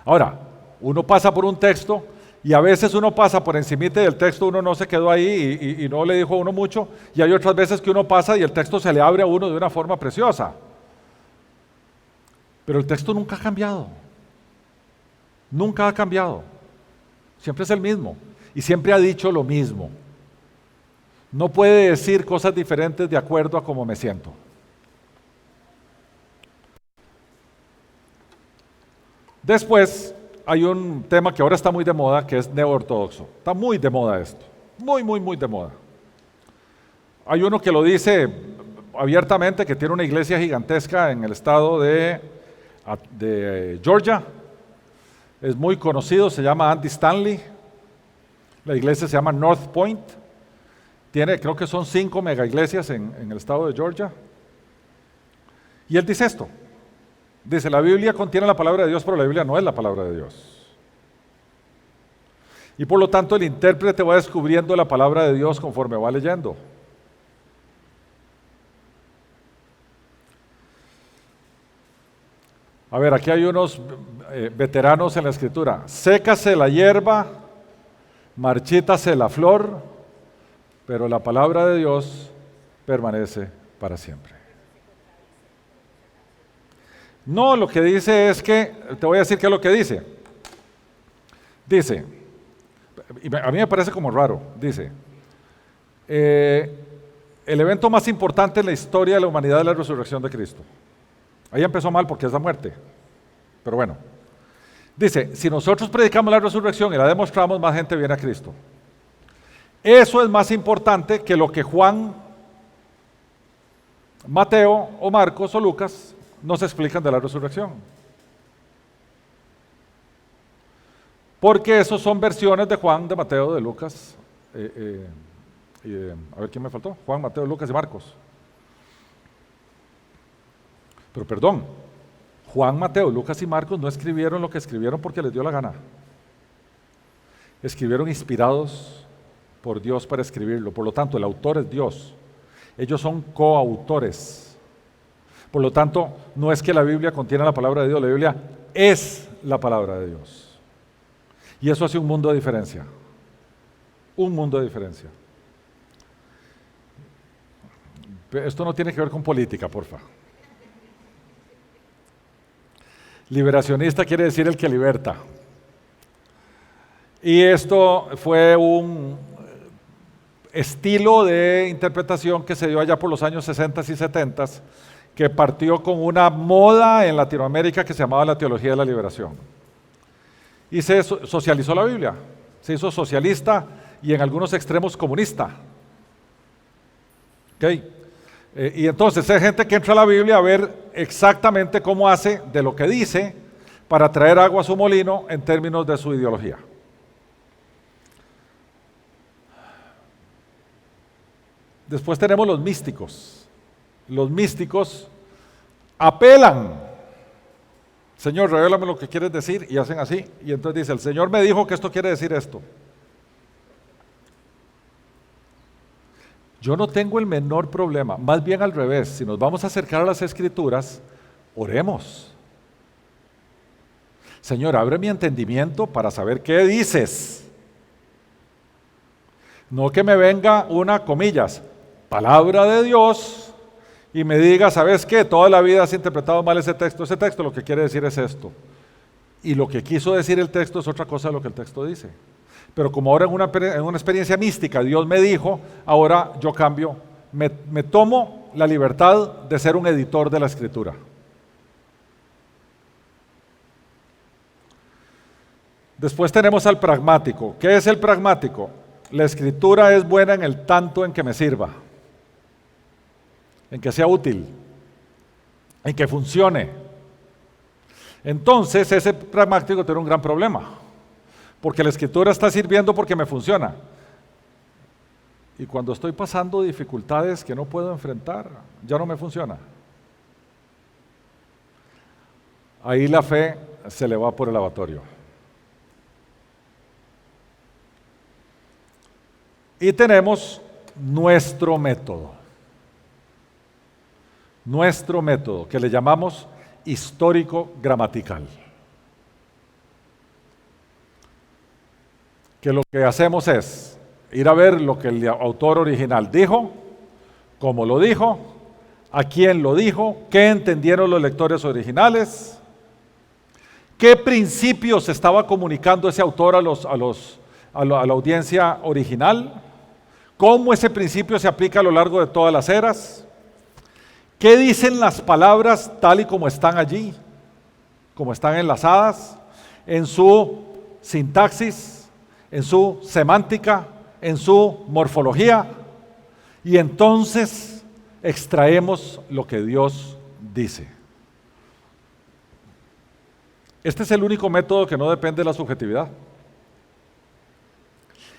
Ahora, uno pasa por un texto y a veces uno pasa por encimita del texto, uno no se quedó ahí y no le dijo a uno mucho, y hay otras veces que uno pasa y el texto se le abre a uno de una forma preciosa. Pero el texto nunca ha cambiado. Nunca ha cambiado. Siempre es el mismo y siempre ha dicho lo mismo. No puede decir cosas diferentes de acuerdo a cómo me siento. Después hay un tema que ahora está muy de moda, que es neo-ortodoxo. Está muy de moda esto, muy de moda. Hay uno que lo dice abiertamente, que tiene una iglesia gigantesca en el estado de Georgia. Es muy conocido, se llama Andy Stanley. La iglesia se llama North Point. Creo que son 5 mega iglesias en el estado de Georgia. Y él dice esto. Dice, la Biblia contiene la palabra de Dios, pero la Biblia no es la palabra de Dios. Y por lo tanto el intérprete va descubriendo la palabra de Dios conforme va leyendo. A ver, aquí hay unos veteranos en la escritura. Sécase la hierba, marchítase la flor, pero la palabra de Dios permanece para siempre. No, lo que dice es que, te voy a decir qué es lo que dice. Dice, y a mí me parece como raro, dice, el evento más importante en la historia de la humanidad es la resurrección de Cristo. Ahí empezó mal porque es la muerte, pero bueno. Dice, si nosotros predicamos la resurrección y la demostramos, más gente viene a Cristo. Eso es más importante que lo que Juan, Mateo o Marcos o Lucas nos explican de la resurrección. Porque esos son versiones de Juan, de Mateo, de Lucas, a ver quién me faltó, Juan, Mateo, Lucas y Marcos. Pero perdón, Juan, Mateo, Lucas y Marcos no escribieron lo que escribieron porque les dio la gana. Escribieron inspirados por Dios para escribirlo, por lo tanto el autor es Dios. Ellos son coautores. Por lo tanto, no es que la Biblia contiene la palabra de Dios, la Biblia es la palabra de Dios. Y eso hace un mundo de diferencia. Un mundo de diferencia. Esto no tiene que ver con política, porfa. Liberacionista quiere decir el que liberta. Y esto fue un estilo de interpretación que se dio allá por los años 60 y 70, que partió con una moda en Latinoamérica que se llamaba la teología de la liberación. Y se socializó la Biblia, se hizo socialista y en algunos extremos comunista. ¿Okay? Y entonces hay gente que entra a la Biblia a ver exactamente cómo hace de lo que dice para traer agua a su molino en términos de su ideología. Después tenemos los místicos. Los místicos apelan. Señor, revélame lo que quieres decir, y hacen así. Y entonces dice, el Señor me dijo que esto quiere decir esto. Yo no tengo el menor problema, más bien al revés. Si nos vamos a acercar a las Escrituras, oremos. Señor, abre mi entendimiento para saber qué dices. No que me venga una, comillas, palabra de Dios y me diga, ¿sabes qué? Toda la vida has interpretado mal ese texto lo que quiere decir es esto. Y lo que quiso decir el texto es otra cosa de lo que el texto dice. Pero como ahora en una experiencia mística Dios me dijo, ahora yo cambio, me tomo la libertad de ser un editor de la Escritura. Después tenemos al pragmático. ¿Qué es el pragmático? La escritura es buena en el tanto en que me sirva, en que sea útil, en que funcione. Entonces ese pragmático tiene un gran problema, porque la escritura está sirviendo porque me funciona. Y cuando estoy pasando dificultades que no puedo enfrentar, ya no me funciona. Ahí la fe se le va por el lavatorio. Y tenemos nuestro método, que le llamamos histórico-gramatical. Que lo que hacemos es ir a ver lo que el autor original dijo, cómo lo dijo, a quién lo dijo, qué entendieron los lectores originales, qué principios estaba comunicando ese autor a la audiencia original, cómo ese principio se aplica a lo largo de todas las eras, qué dicen las palabras tal y como están allí, como están enlazadas, en su sintaxis, en su semántica, en su morfología, y entonces extraemos lo que Dios dice. Este es el único método que no depende de la subjetividad.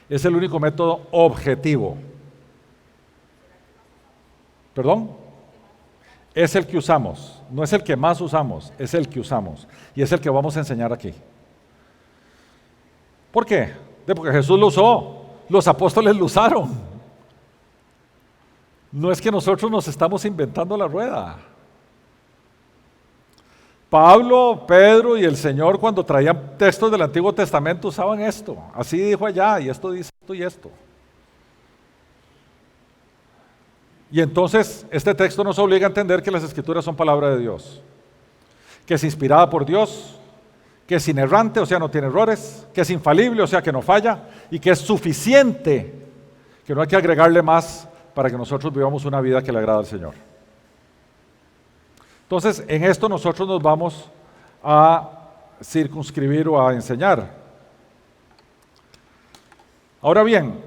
Es el único método objetivo. ¿Perdón? Es el que usamos, no es el que más usamos, es el que usamos. Y es el que vamos a enseñar aquí. ¿Por qué? Porque Jesús lo usó, los apóstoles lo usaron. No es que nosotros nos estamos inventando la rueda. Pablo, Pedro y el Señor, cuando traían textos del Antiguo Testamento, usaban esto. Así dijo allá, y esto dice esto y esto. Y entonces este texto nos obliga a entender que las Escrituras son palabra de Dios, que es inspirada por Dios, que es inerrante, o sea, no tiene errores, que es infalible, o sea, que no falla, y que es suficiente, que no hay que agregarle más para que nosotros vivamos una vida que le agrada al Señor. Entonces, en esto nosotros nos vamos a circunscribir o a enseñar. Ahora bien,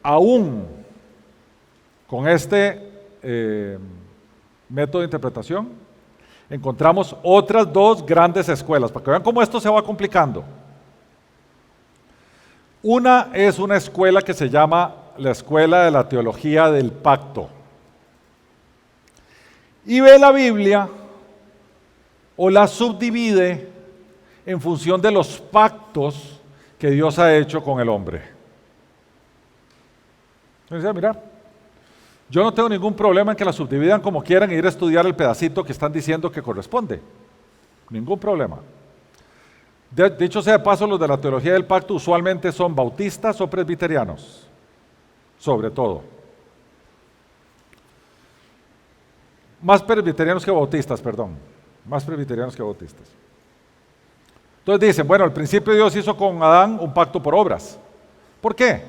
aún con este método de interpretación, encontramos otras dos grandes escuelas, para que vean cómo esto se va complicando. Una es una escuela que se llama la Escuela de la Teología del Pacto. Y ve la Biblia o la subdivide en función de los pactos que Dios ha hecho con el hombre. Entonces, mira, yo no tengo ningún problema en que la subdividan como quieran e ir a estudiar el pedacito que están diciendo que corresponde. Ningún problema. Dicho sea de paso, los de la teología del pacto usualmente son bautistas o presbiterianos, sobre todo. Más presbiterianos que bautistas, perdón. Más presbiterianos que bautistas. Entonces dicen, bueno, al principio Dios hizo con Adán un pacto por obras. ¿Por qué?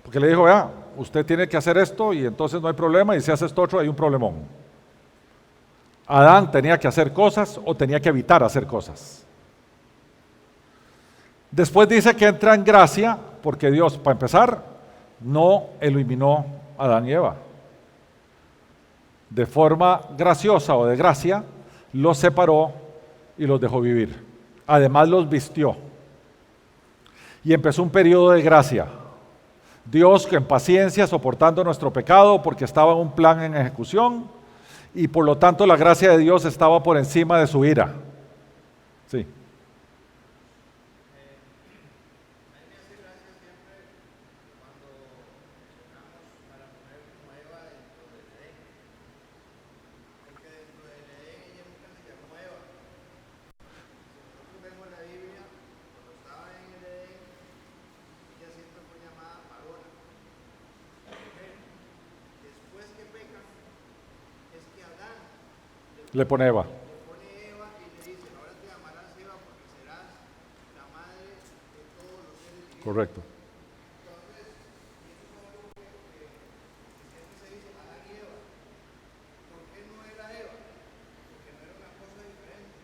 Porque le dijo, vea, usted tiene que hacer esto y entonces no hay problema, y si hace esto otro hay un problemón. Adán tenía que hacer cosas o tenía que evitar hacer cosas. Después dice que entra en gracia porque Dios, para empezar, no eliminó a Adán y Eva. De forma graciosa o de gracia, los separó y los dejó vivir. Además los vistió. Y empezó un periodo de gracia. Dios en paciencia soportando nuestro pecado porque estaba un plan en ejecución y por lo tanto la gracia de Dios estaba por encima de su ira. Sí. Le pone Eva. Correcto.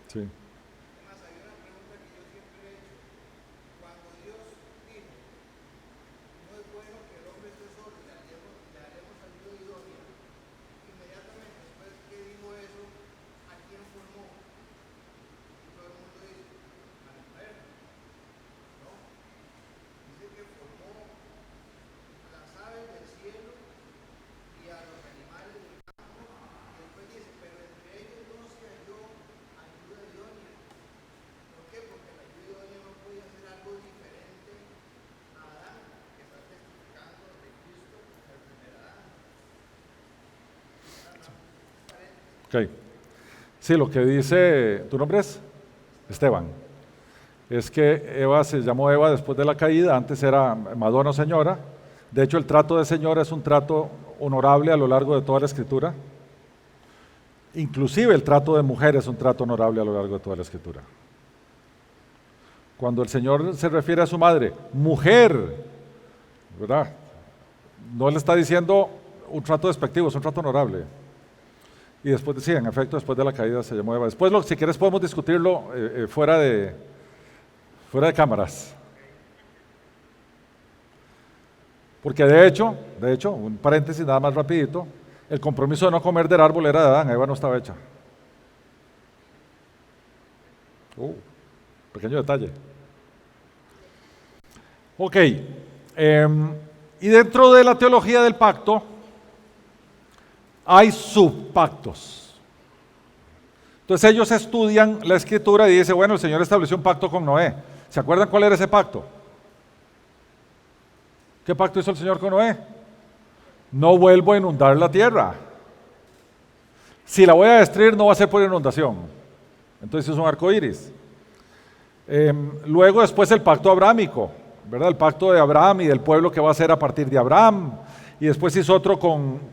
Sí. Ok. Sí, lo que dice, ¿tu nombre es? Esteban. Es que Eva se llamó Eva después de la caída, antes era Madonna o señora. De hecho, el trato de señora es un trato honorable a lo largo de toda la Escritura. Inclusive el trato de mujer es un trato honorable a lo largo de toda la Escritura. Cuando el Señor se refiere a su madre, mujer, ¿verdad? No le está diciendo un trato despectivo, es un trato honorable. Y después, sí, en efecto, después de la caída se llamó Eva. Después, si quieres, podemos discutirlo fuera de cámaras. Porque de hecho, un paréntesis nada más rapidito, el compromiso de no comer del árbol era de Adán, Eva no estaba hecha. Pequeño detalle. Ok, y dentro de la teología del pacto hay subpactos. Entonces ellos estudian la Escritura y dicen, bueno, el Señor estableció un pacto con Noé. ¿Se acuerdan cuál era ese pacto? ¿Qué pacto hizo el Señor con Noé? No vuelvo a inundar la tierra. Si la voy a destruir, no va a ser por inundación. Entonces es un arco iris. Luego, después, el pacto abrámico, ¿verdad? El pacto de Abraham y del pueblo que va a ser a partir de Abraham. Y después hizo otro con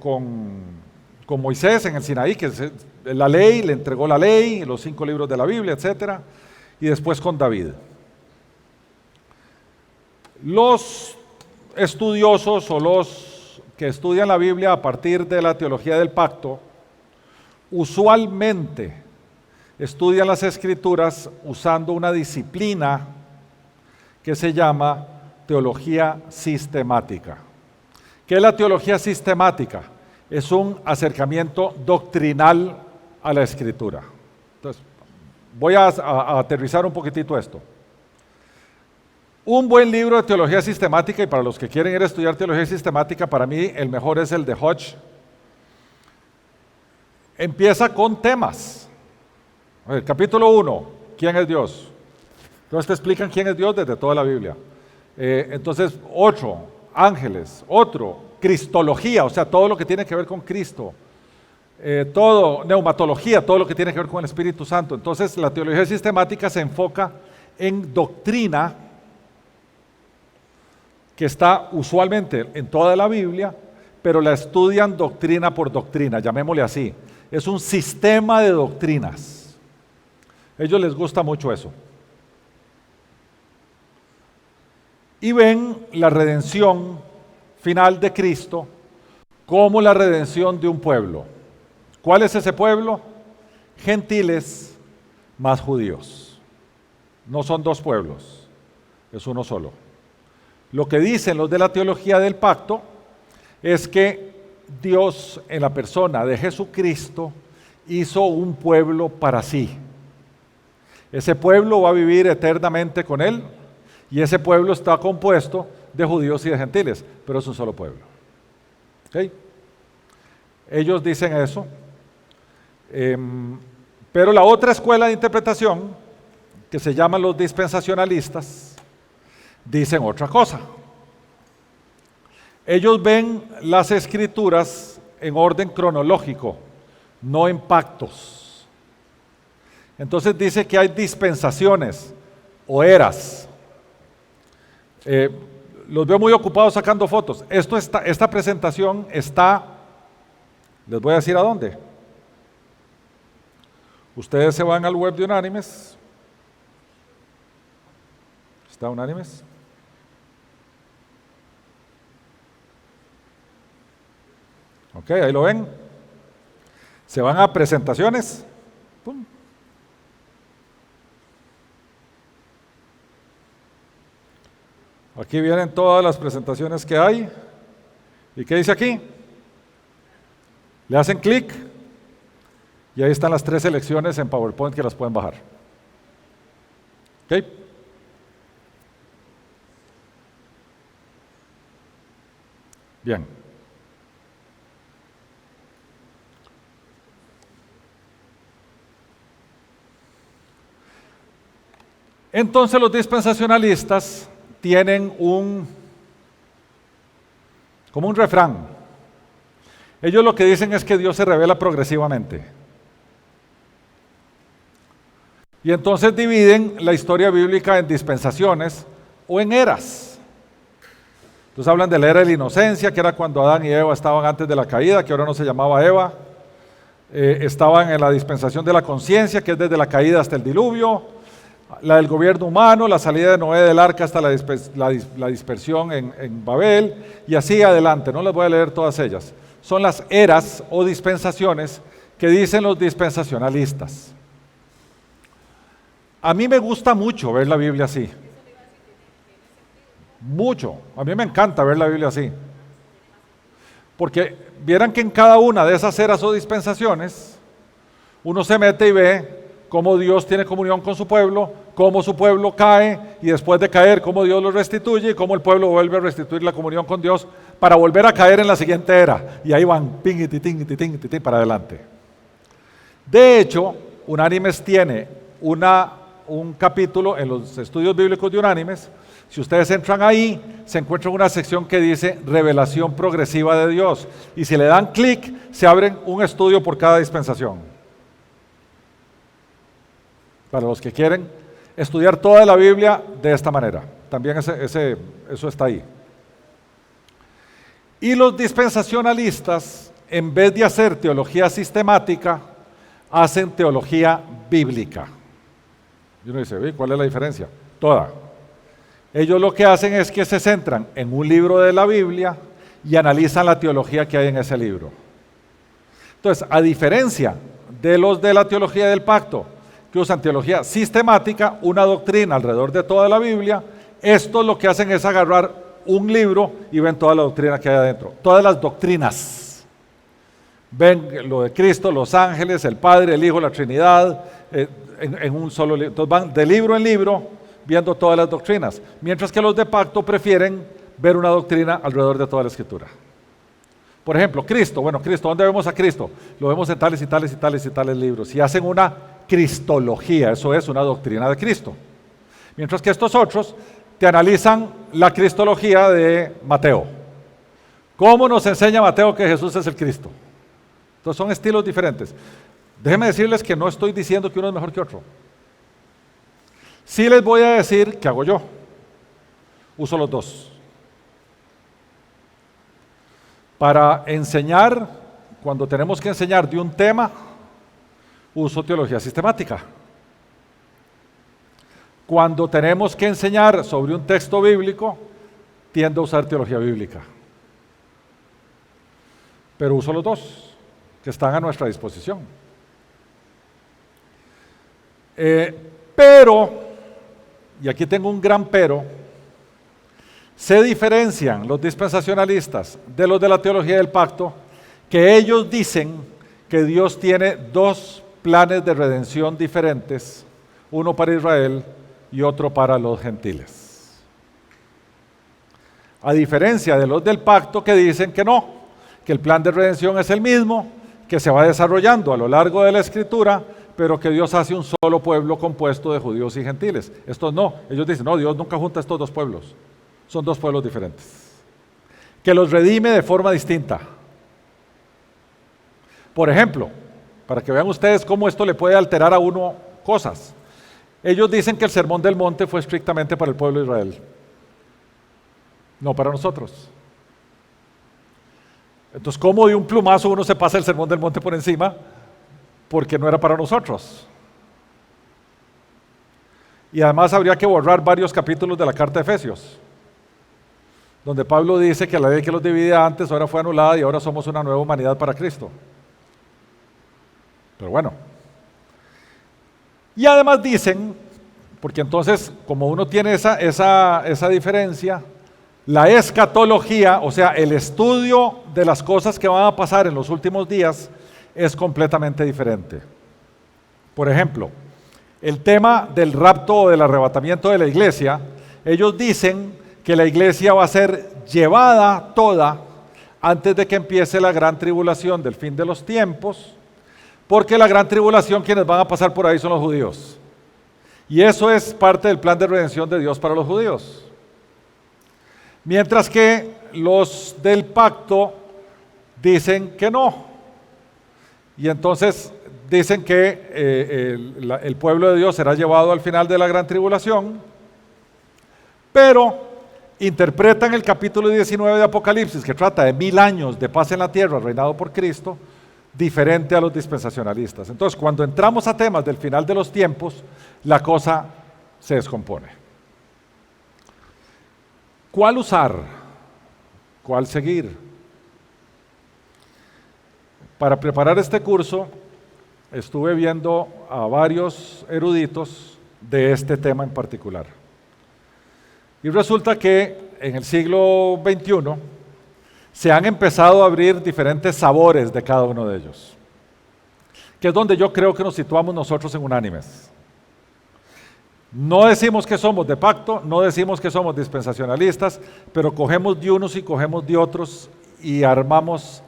Moisés en el Sinaí, que es la ley, le entregó la ley, los 5 libros de la Biblia, etc. Y después con David. Los estudiosos o los que estudian la Biblia a partir de la teología del pacto, usualmente estudian las Escrituras usando una disciplina que se llama teología sistemática. ¿Qué es la teología sistemática? Es un acercamiento doctrinal a la Escritura. Entonces, voy a aterrizar un poquitito esto. Un buen libro de teología sistemática, y para los que quieren ir a estudiar teología sistemática, para mí el mejor es el de Hodge. Empieza con temas. El capítulo 1, ¿quién es Dios? Entonces te explican quién es Dios desde toda la Biblia. Entonces, otro, ángeles, otro, cristología, o sea, todo lo que tiene que ver con Cristo. Todo, neumatología, todo lo que tiene que ver con el Espíritu Santo. Entonces, la teología sistemática se enfoca en doctrina que está usualmente en toda la Biblia, pero la estudian doctrina por doctrina, llamémosle así. Es un sistema de doctrinas. A ellos les gusta mucho eso. Y ven la redención final de Cristo como la redención de un pueblo. ¿Cuál es ese pueblo? Gentiles más judíos. No son 2 pueblos, es uno solo. Lo que dicen los de la teología del pacto es que Dios, en la persona de Jesucristo, hizo un pueblo para sí. Ese pueblo va a vivir eternamente con Él y ese pueblo está compuesto de judíos y de gentiles, pero es un solo pueblo. ¿Okay? Ellos dicen eso, pero la otra escuela de interpretación, que se llaman los dispensacionalistas, dicen otra cosa. Ellos ven las Escrituras en orden cronológico, no en pactos. Entonces dice que hay dispensaciones o eras. Los veo muy ocupados sacando fotos. Esta presentación está, les voy a decir a dónde. Ustedes se van al web de Unánimes. ¿Está Unánimes? Ok, ahí lo ven. Se van a presentaciones. ¡Pum! Aquí vienen todas las presentaciones que hay. ¿Y qué dice aquí? Le hacen clic y ahí están las 3 selecciones en PowerPoint que las pueden bajar. ¿Ok? Bien. Entonces los dispensacionalistas tienen como un refrán. Ellos lo que dicen es que Dios se revela progresivamente. Y entonces dividen la historia bíblica en dispensaciones o en eras. Entonces hablan de la era de la inocencia, que era cuando Adán y Eva estaban antes de la caída, que ahora no se llamaba Eva. Estaban en la dispensación de la conciencia, que es desde la caída hasta el diluvio. La del gobierno humano, la salida de Noé del arca hasta la dispersión en Babel, y así adelante. No les voy a leer todas ellas. Son las eras o dispensaciones que dicen los dispensacionalistas. A mí me gusta mucho ver la Biblia así. Mucho. A mí me encanta ver la Biblia así. Porque vieran que en cada una de esas eras o dispensaciones, uno se mete y ve cómo Dios tiene comunión con su pueblo, cómo su pueblo cae, y después de caer, cómo Dios lo restituye, y cómo el pueblo vuelve a restituir la comunión con Dios para volver a caer en la siguiente era. Y ahí van, ping, y titín, titín, titín, para adelante. De hecho, Unánimes tiene un capítulo en los estudios bíblicos de Unánimes. Si ustedes entran ahí, se encuentran una sección que dice revelación progresiva de Dios. Y si le dan clic, se abren un estudio por cada dispensación. Para los que quieren estudiar toda la Biblia de esta manera. También eso está ahí. Y los dispensacionalistas, en vez de hacer teología sistemática, hacen teología bíblica. Y uno dice, ¿cuál es la diferencia? Toda. Ellos lo que hacen es que se centran en un libro de la Biblia y analizan la teología que hay en ese libro. Entonces, a diferencia de los de la teología del pacto, que usan teología sistemática, una doctrina alrededor de toda la Biblia, estos lo que hacen es agarrar un libro y ven toda la doctrina que hay adentro, todas las doctrinas. Ven lo de Cristo, los ángeles, el Padre, el Hijo, la Trinidad, en un solo libro. Entonces van de libro en libro viendo todas las doctrinas, mientras que los de pacto prefieren ver una doctrina alrededor de toda la Escritura. Por ejemplo, Cristo. Bueno, Cristo, ¿dónde vemos a Cristo? Lo vemos en tales y tales y tales y tales libros. Y hacen una cristología, eso es una doctrina de Cristo. Mientras que estos otros te analizan la cristología de Mateo. ¿Cómo nos enseña Mateo que Jesús es el Cristo? Entonces son estilos diferentes. Déjenme decirles que no estoy diciendo que uno es mejor que otro. Sí les voy a decir qué hago yo. Uso los dos. Para enseñar, cuando tenemos que enseñar de un tema, uso teología sistemática. Cuando tenemos que enseñar sobre un texto bíblico, tiendo a usar teología bíblica. Pero uso los dos, que están a nuestra disposición. Pero, y aquí tengo un gran pero, se diferencian los dispensacionalistas de los de la teología del pacto, que ellos dicen que Dios tiene dos planes de redención diferentes, uno para Israel y otro para los gentiles. A diferencia de los del pacto que dicen que no, que el plan de redención es el mismo, que se va desarrollando a lo largo de la Escritura, pero que Dios hace un solo pueblo compuesto de judíos y gentiles. Estos no, ellos dicen, no, Dios nunca junta estos dos pueblos, son dos pueblos diferentes, que los redime de forma distinta. Por ejemplo, para que vean ustedes cómo esto le puede alterar a uno cosas, ellos dicen que el Sermón del Monte fue estrictamente para el pueblo de Israel, no para nosotros. Entonces, ¿cómo de un plumazo uno se pasa el Sermón del Monte por encima? Porque no era para nosotros. Y además habría que borrar varios capítulos de la carta de Efesios, donde Pablo dice que la ley que los dividía antes ahora fue anulada y ahora somos una nueva humanidad para Cristo. Pero bueno. Y además dicen, porque entonces como uno tiene esa diferencia, la escatología, o sea, el estudio de las cosas que van a pasar en los últimos días, es completamente diferente. Por ejemplo, el tema del rapto o del arrebatamiento de la iglesia, ellos dicen que la iglesia va a ser llevada toda antes de que empiece la gran tribulación del fin de los tiempos, porque la gran tribulación quienes van a pasar por ahí son los judíos. Y eso es parte del plan de redención de Dios para los judíos. Mientras que los del pacto dicen que no. Y entonces dicen que el pueblo de Dios será llevado al final de la gran tribulación, pero interpretan el capítulo 19 de Apocalipsis, que trata de 1000 años de paz en la tierra, reinado por Cristo, diferente a los dispensacionalistas. Entonces, cuando entramos a temas del final de los tiempos, la cosa se descompone. ¿Cuál usar? ¿Cuál seguir? Para preparar este curso, estuve viendo a varios eruditos de este tema en particular. Y resulta que en el siglo XXI se han empezado a abrir diferentes sabores de cada uno de ellos, que es donde yo creo que nos situamos nosotros en unánimes. No decimos que somos de pacto, no decimos que somos dispensacionalistas, pero cogemos de unos y cogemos de otros y armamos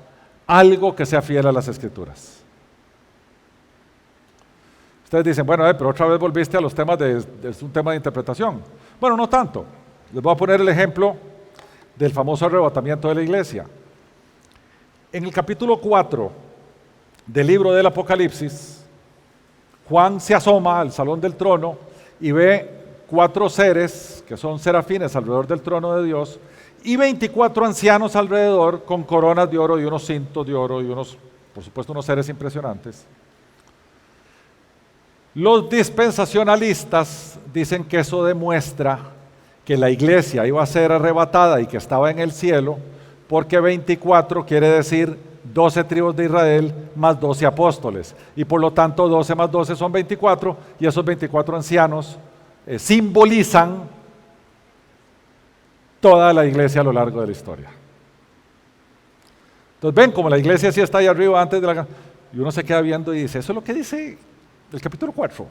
algo que sea fiel a las Escrituras. Ustedes dicen, bueno, pero otra vez volviste a los temas es un tema de interpretación. Bueno, no tanto. Les voy a poner el ejemplo del famoso arrebatamiento de la iglesia. En el capítulo 4 del libro del Apocalipsis, Juan se asoma al salón del trono y ve 4 seres, que son serafines alrededor del trono de Dios, y 24 ancianos alrededor con coronas de oro y unos cintos de oro y unos, por supuesto, unos seres impresionantes. Los dispensacionalistas dicen que eso demuestra que la iglesia iba a ser arrebatada y que estaba en el cielo, porque 24 quiere decir 12 tribus de Israel más 12 apóstoles, y por lo tanto 12 más 12 son 24, y esos 24 ancianos simbolizan toda la iglesia a lo largo de la historia. Entonces ven como la iglesia sí está ahí arriba antes de la... Y uno se queda viendo y dice, ¿eso es lo que dice el capítulo 4?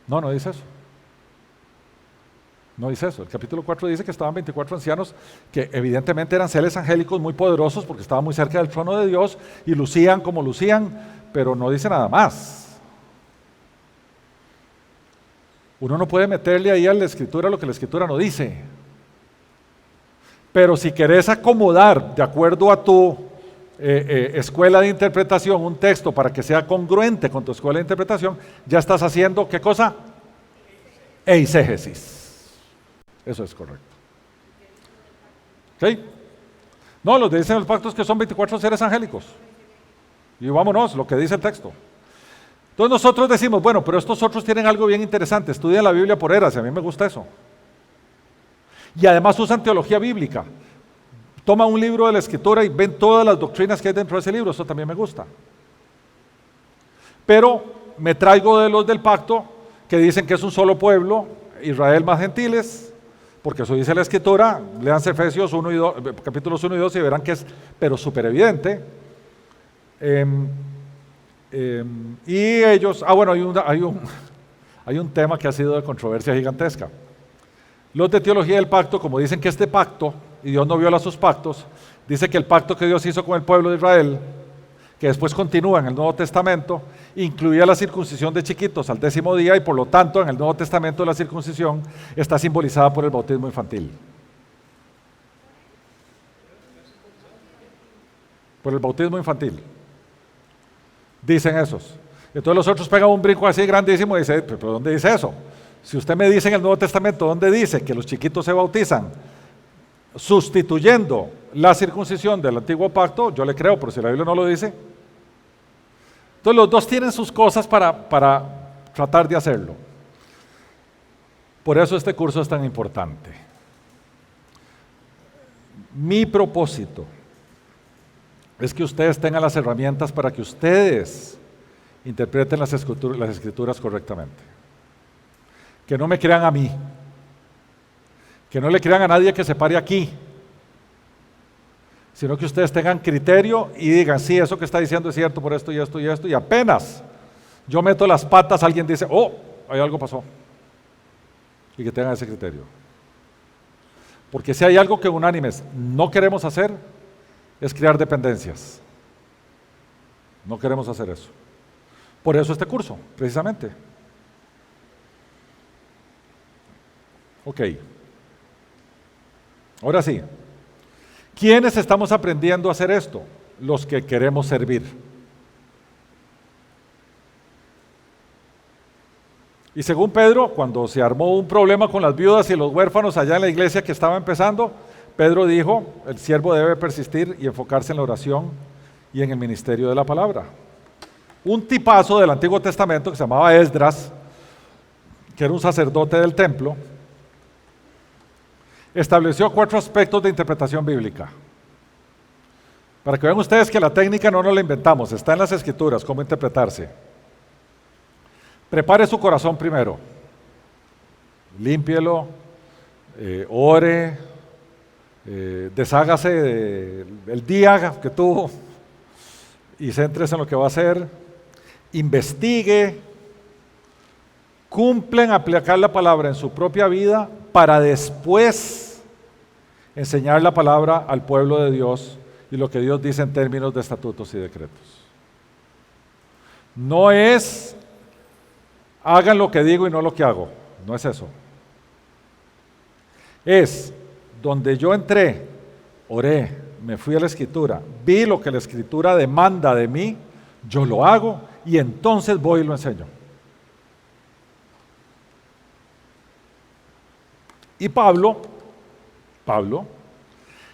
No, no dice eso. No dice eso. El capítulo 4 dice que estaban 24 ancianos que evidentemente eran seres angélicos muy poderosos porque estaban muy cerca del trono de Dios y lucían como lucían, pero no dice nada más. Uno no puede meterle ahí a la Escritura lo que la Escritura no dice. Pero si querés acomodar de acuerdo a tu escuela de interpretación un texto para que sea congruente con tu escuela de interpretación, ya estás haciendo, ¿qué cosa? Eisegesis. Eso es correcto. ¿Ok? No, lo que dicen los pactos es que son 24 seres angélicos. Y vámonos, lo que dice el texto. Entonces nosotros decimos, bueno, pero estos otros tienen algo bien interesante, estudian la Biblia por eras, y a mí me gusta eso. Y además usan teología bíblica. Toman un libro de la Escritura y ven todas las doctrinas que hay dentro de ese libro, eso también me gusta. Pero me traigo de los del pacto que dicen que es un solo pueblo, Israel más gentiles, porque eso dice la Escritura. Leanse Efesios 1 y 2, capítulos 1 y 2 y verán que es, pero súper evidente. Y ellos, bueno, hay un tema que ha sido de controversia gigantesca. Los de teología del pacto, como dicen que este pacto, y Dios no viola sus pactos, dice que el pacto que Dios hizo con el pueblo de Israel, que después continúa en el Nuevo Testamento, incluía la circuncisión de chiquitos al 10º día, y por lo tanto en el Nuevo Testamento la circuncisión está simbolizada por el bautismo infantil. Por el bautismo infantil. Dicen esos. Entonces los otros pegan un brinco así grandísimo y dicen, ¿pero dónde dice eso? Si usted me dice en el Nuevo Testamento dónde dice que los chiquitos se bautizan sustituyendo la circuncisión del antiguo pacto, yo le creo, pero si la Biblia no lo dice. Entonces los dos tienen sus cosas para tratar de hacerlo. Por eso este curso es tan importante. Mi propósito es que ustedes tengan las herramientas para que ustedes interpreten las escrituras correctamente. Que no me crean a mí, que no le crean a nadie que se pare aquí, sino que ustedes tengan criterio y digan, sí, eso que está diciendo es cierto por esto y esto y esto, y apenas yo meto las patas, alguien dice, oh, ahí algo pasó, y que tengan ese criterio. Porque si hay algo que unánimes no queremos hacer, es crear dependencias. No queremos hacer eso. Por eso este curso, precisamente. Ok. Ahora sí. ¿Quiénes estamos aprendiendo a hacer esto? Los que queremos servir. Y según Pedro, cuando se armó un problema con las viudas y los huérfanos allá en la iglesia que estaba empezando, Pedro dijo, el siervo debe persistir y enfocarse en la oración y en el ministerio de la palabra. Un tipazo del Antiguo Testamento que se llamaba Esdras, que era un sacerdote del templo, estableció 4 aspectos de interpretación bíblica. Para que vean ustedes que la técnica no nos la inventamos, está en las Escrituras, cómo interpretarse. Prepare su corazón primero, límpielo, ore, deshágase del día que tuvo y céntrese en lo que va a hacer, investigue, cumple en aplicar la palabra en su propia vida para después enseñar la palabra al pueblo de Dios y lo que Dios dice en términos de estatutos y decretos. No es hagan lo que digo y no lo que hago, no es eso. Es donde yo entré, oré, me fui a la Escritura, vi lo que la Escritura demanda de mí, yo lo hago y entonces voy y lo enseño. Y Pablo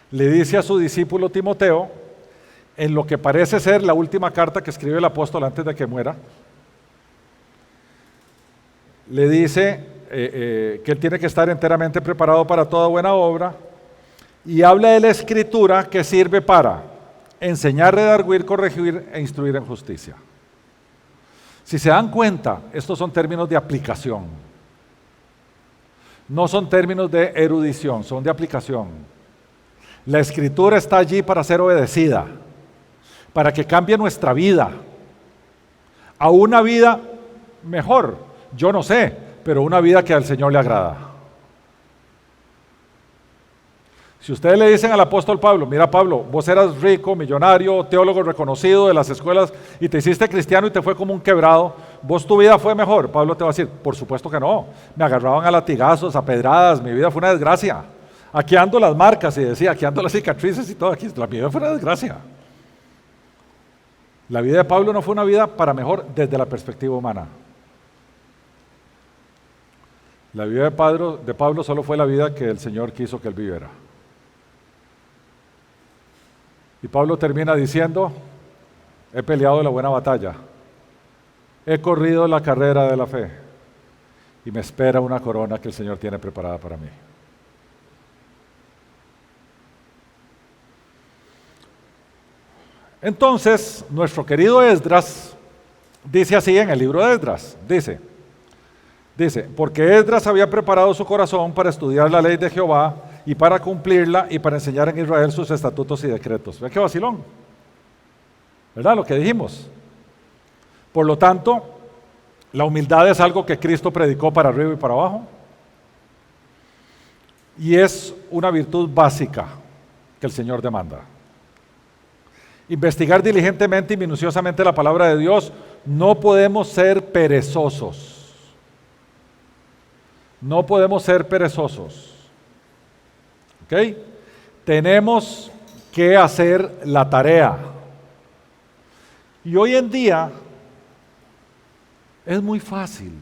le dice a su discípulo Timoteo, en lo que parece ser la última carta que escribe el apóstol antes de que muera, le dice que él tiene que estar enteramente preparado para toda buena obra y habla de la Escritura que sirve para enseñar, redarguir, corregir e instruir en justicia. Si se dan cuenta, estos son términos de aplicación. No son términos de erudición, son de aplicación. La Escritura está allí para ser obedecida, para que cambie nuestra vida a una vida mejor. Yo no sé, pero una vida que al Señor le agrada. Si ustedes le dicen al apóstol Pablo, mira Pablo, vos eras rico, millonario, teólogo reconocido de las escuelas y te hiciste cristiano y te fue como un quebrado, vos tu vida fue mejor. Pablo te va a decir, por supuesto que no, me agarraban a latigazos, a pedradas, mi vida fue una desgracia. Aquí ando las marcas y decía, aquí ando las cicatrices y todo, aquí la vida fue una desgracia. La vida de Pablo no fue una vida para mejor desde la perspectiva humana. La vida de Pablo solo fue la vida que el Señor quiso que él viviera. Y Pablo termina diciendo, he peleado la buena batalla, he corrido la carrera de la fe y me espera una corona que el Señor tiene preparada para mí. Entonces, nuestro querido Esdras dice así en el libro de Esdras, dice, porque Esdras había preparado su corazón para estudiar la ley de Jehová y para cumplirla y para enseñar en Israel sus estatutos y decretos. ¿Ve qué vacilón? ¿Verdad? Lo que dijimos. Por lo tanto, la humildad es algo que Cristo predicó para arriba y para abajo. Y es una virtud básica que el Señor demanda. Investigar diligentemente y minuciosamente la palabra de Dios, no podemos ser perezosos. No podemos ser perezosos. ¿Ok? Tenemos que hacer la tarea. Y hoy en día es muy fácil.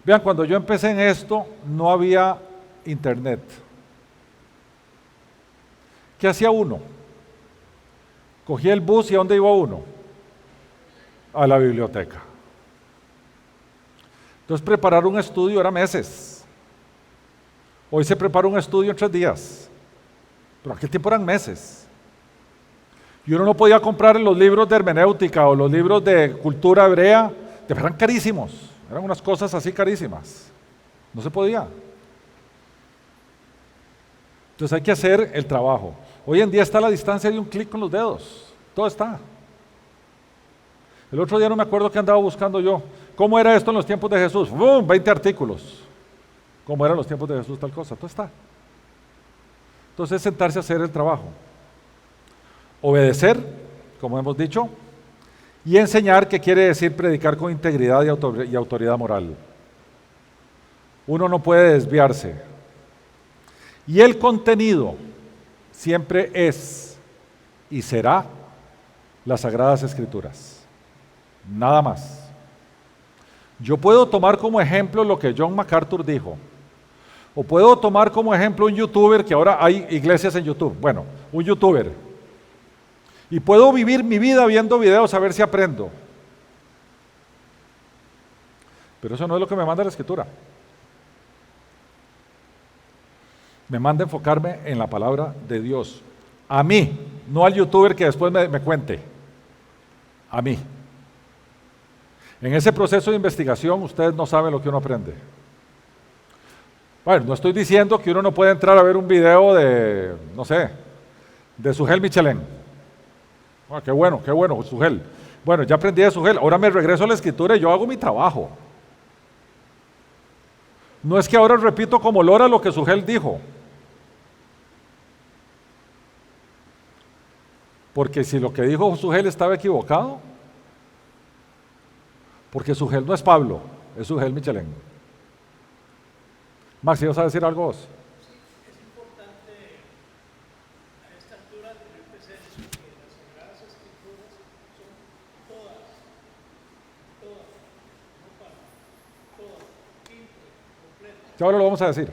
Vean, cuando yo empecé en esto, no había internet. ¿Qué hacía uno? Cogía el bus y ¿a dónde iba uno? A la biblioteca. Entonces preparar un estudio era meses. Hoy se prepara un estudio en 3 días. Pero aquel tiempo eran meses. Y uno no podía comprar los libros de hermenéutica o los libros de cultura hebrea, eran carísimos. Eran unas cosas así carísimas. No se podía. Entonces hay que hacer el trabajo. Hoy en día está a la distancia de un clic con los dedos. Todo está. El otro día no me acuerdo qué andaba buscando yo. ¿Cómo era esto en los tiempos de Jesús? ¡Bum! 20 artículos. ¿Cómo eran los tiempos de Jesús tal cosa? Todo está. Entonces es sentarse a hacer el trabajo. Obedecer, como hemos dicho, y enseñar, que quiere decir predicar con integridad y autoridad moral. Uno no puede desviarse. Y el contenido siempre es y será las Sagradas Escrituras. Nada más. Yo puedo tomar como ejemplo lo que John MacArthur dijo, o puedo tomar como ejemplo un youtuber, que ahora hay iglesias en YouTube, bueno, un youtuber, y puedo vivir mi vida viendo videos a ver si aprendo. Pero eso no es lo que me manda la Escritura. Me manda enfocarme en la palabra de Dios. A mí, no al youtuber que después me cuente. A mí. En ese proceso de investigación, ustedes no saben lo que uno aprende. Bueno, no estoy diciendo que uno no puede entrar a ver un video de, no sé, de Sugel Michelén. Ah, qué bueno, Sugel. Bueno, ya aprendí de Sugel, ahora me regreso a la Escritura y yo hago mi trabajo. No es que ahora repito como lora lo que Sugel dijo. Porque si lo que dijo Sugel estaba equivocado, porque Sugel no es Pablo, es Sugel Michelén. Max, ¿vas a decir algo vos? Sí, es importante a esta altura tener presente que las Sagradas Escrituras son todas, no partes, todas, completas. Ya ahora lo vamos a decir.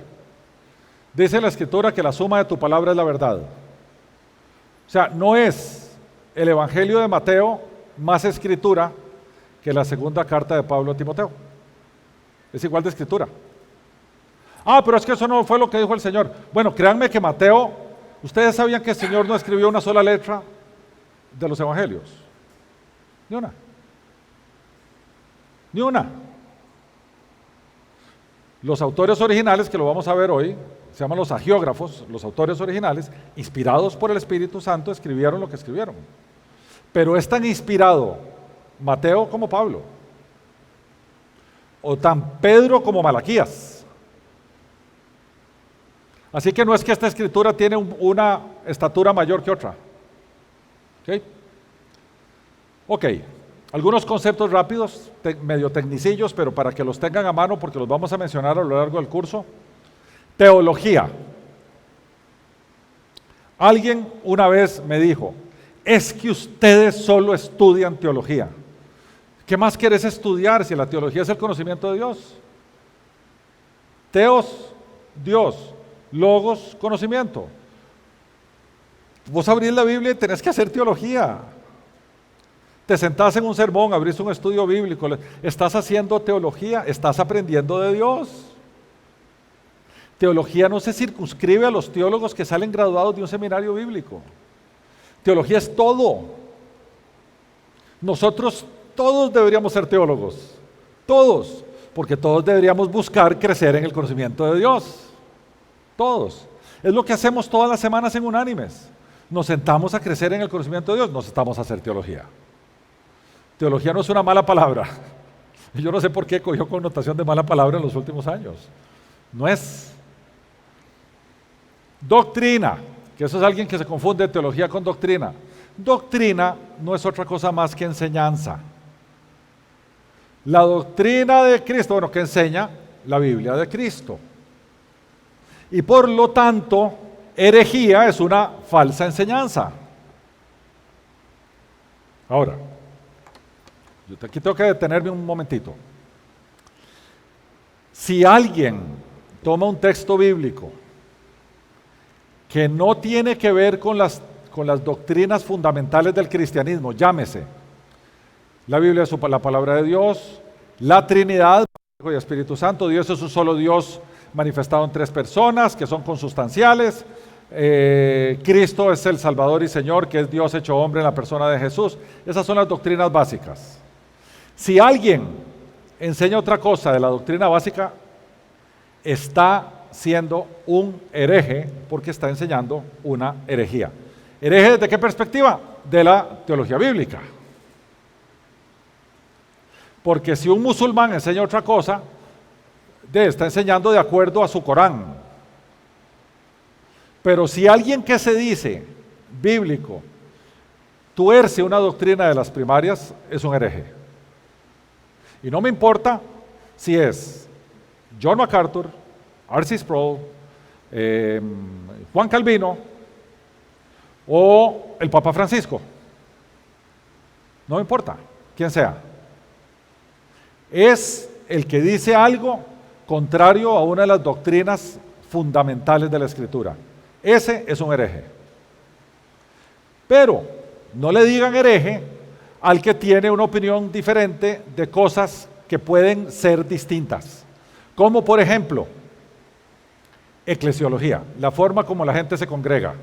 Dice la Escritura que la suma de tu palabra es la verdad. O sea, no es el Evangelio de Mateo más escritura que la segunda carta de Pablo a Timoteo. Es igual de escritura. Ah, pero es que eso no fue lo que dijo el Señor. Bueno, créanme que Mateo, ustedes sabían que el Señor no escribió una sola letra de los evangelios. Ni una. Ni una. Los autores originales, que lo vamos a ver hoy, se llaman los agiógrafos, los autores originales, inspirados por el Espíritu Santo, escribieron lo que escribieron. Pero es tan inspirado Mateo como Pablo, o tan Pedro como Malaquías. Así que no es que esta escritura tiene una estatura mayor que otra. Ok, algunos conceptos rápidos, medio tecnicillos, pero para que los tengan a mano porque los vamos a mencionar a lo largo del curso. Teología. Alguien una vez me dijo, es que ustedes solo estudian teología. ¿Qué más quieres estudiar si la teología es el conocimiento de Dios? Teos, Dios. Logos, conocimiento. Vos abrís la Biblia y tenés que hacer teología. Te sentás en un sermón, abrís un estudio bíblico, estás haciendo teología, estás aprendiendo de Dios. Teología no se circunscribe a los teólogos que salen graduados de un seminario bíblico. Teología es todo. Nosotros todos deberíamos ser teólogos, todos, porque todos deberíamos buscar crecer en el conocimiento de Dios. Todos. Es lo que hacemos todas las semanas en Unánimes. Nos sentamos a crecer en el conocimiento de Dios, nos sentamos a hacer teología. Teología no es una mala palabra. Yo no sé por qué cogió connotación de mala palabra en los últimos años. No es. Doctrina, que eso es alguien que se confunde teología con doctrina. Doctrina no es otra cosa más que enseñanza. La doctrina de Cristo, bueno, que enseña la Biblia de Cristo. Y por lo tanto, herejía es una falsa enseñanza. Ahora, yo aquí tengo que detenerme un momentito. Si alguien toma un texto bíblico que no tiene que ver con las doctrinas fundamentales del cristianismo, llámese, la Biblia es la palabra de Dios, la Trinidad, Hijo y Espíritu Santo, Dios es un solo Dios manifestado en tres personas que son consustanciales, Cristo es el Salvador y Señor, que es Dios hecho hombre en la persona de Jesús. Esas son las doctrinas básicas. Si alguien enseña otra cosa de la doctrina básica, está siendo un hereje porque está enseñando una herejía. ¿Hereje desde qué perspectiva? De la teología bíblica. Porque si un musulmán enseña otra cosa, está enseñando de acuerdo a su Corán. Pero si alguien que se dice bíblico tuerce una doctrina de las primarias, es un hereje. Y no me importa si es John MacArthur, R.C. Sproul, Juan Calvino o el Papa Francisco. No me importa quién sea. Es el que dice algo contrario a una de las doctrinas fundamentales de la Escritura. Ese es un hereje. Pero no le digan hereje al que tiene una opinión diferente de cosas que pueden ser distintas. Como por ejemplo, eclesiología, la forma como la gente se congrega.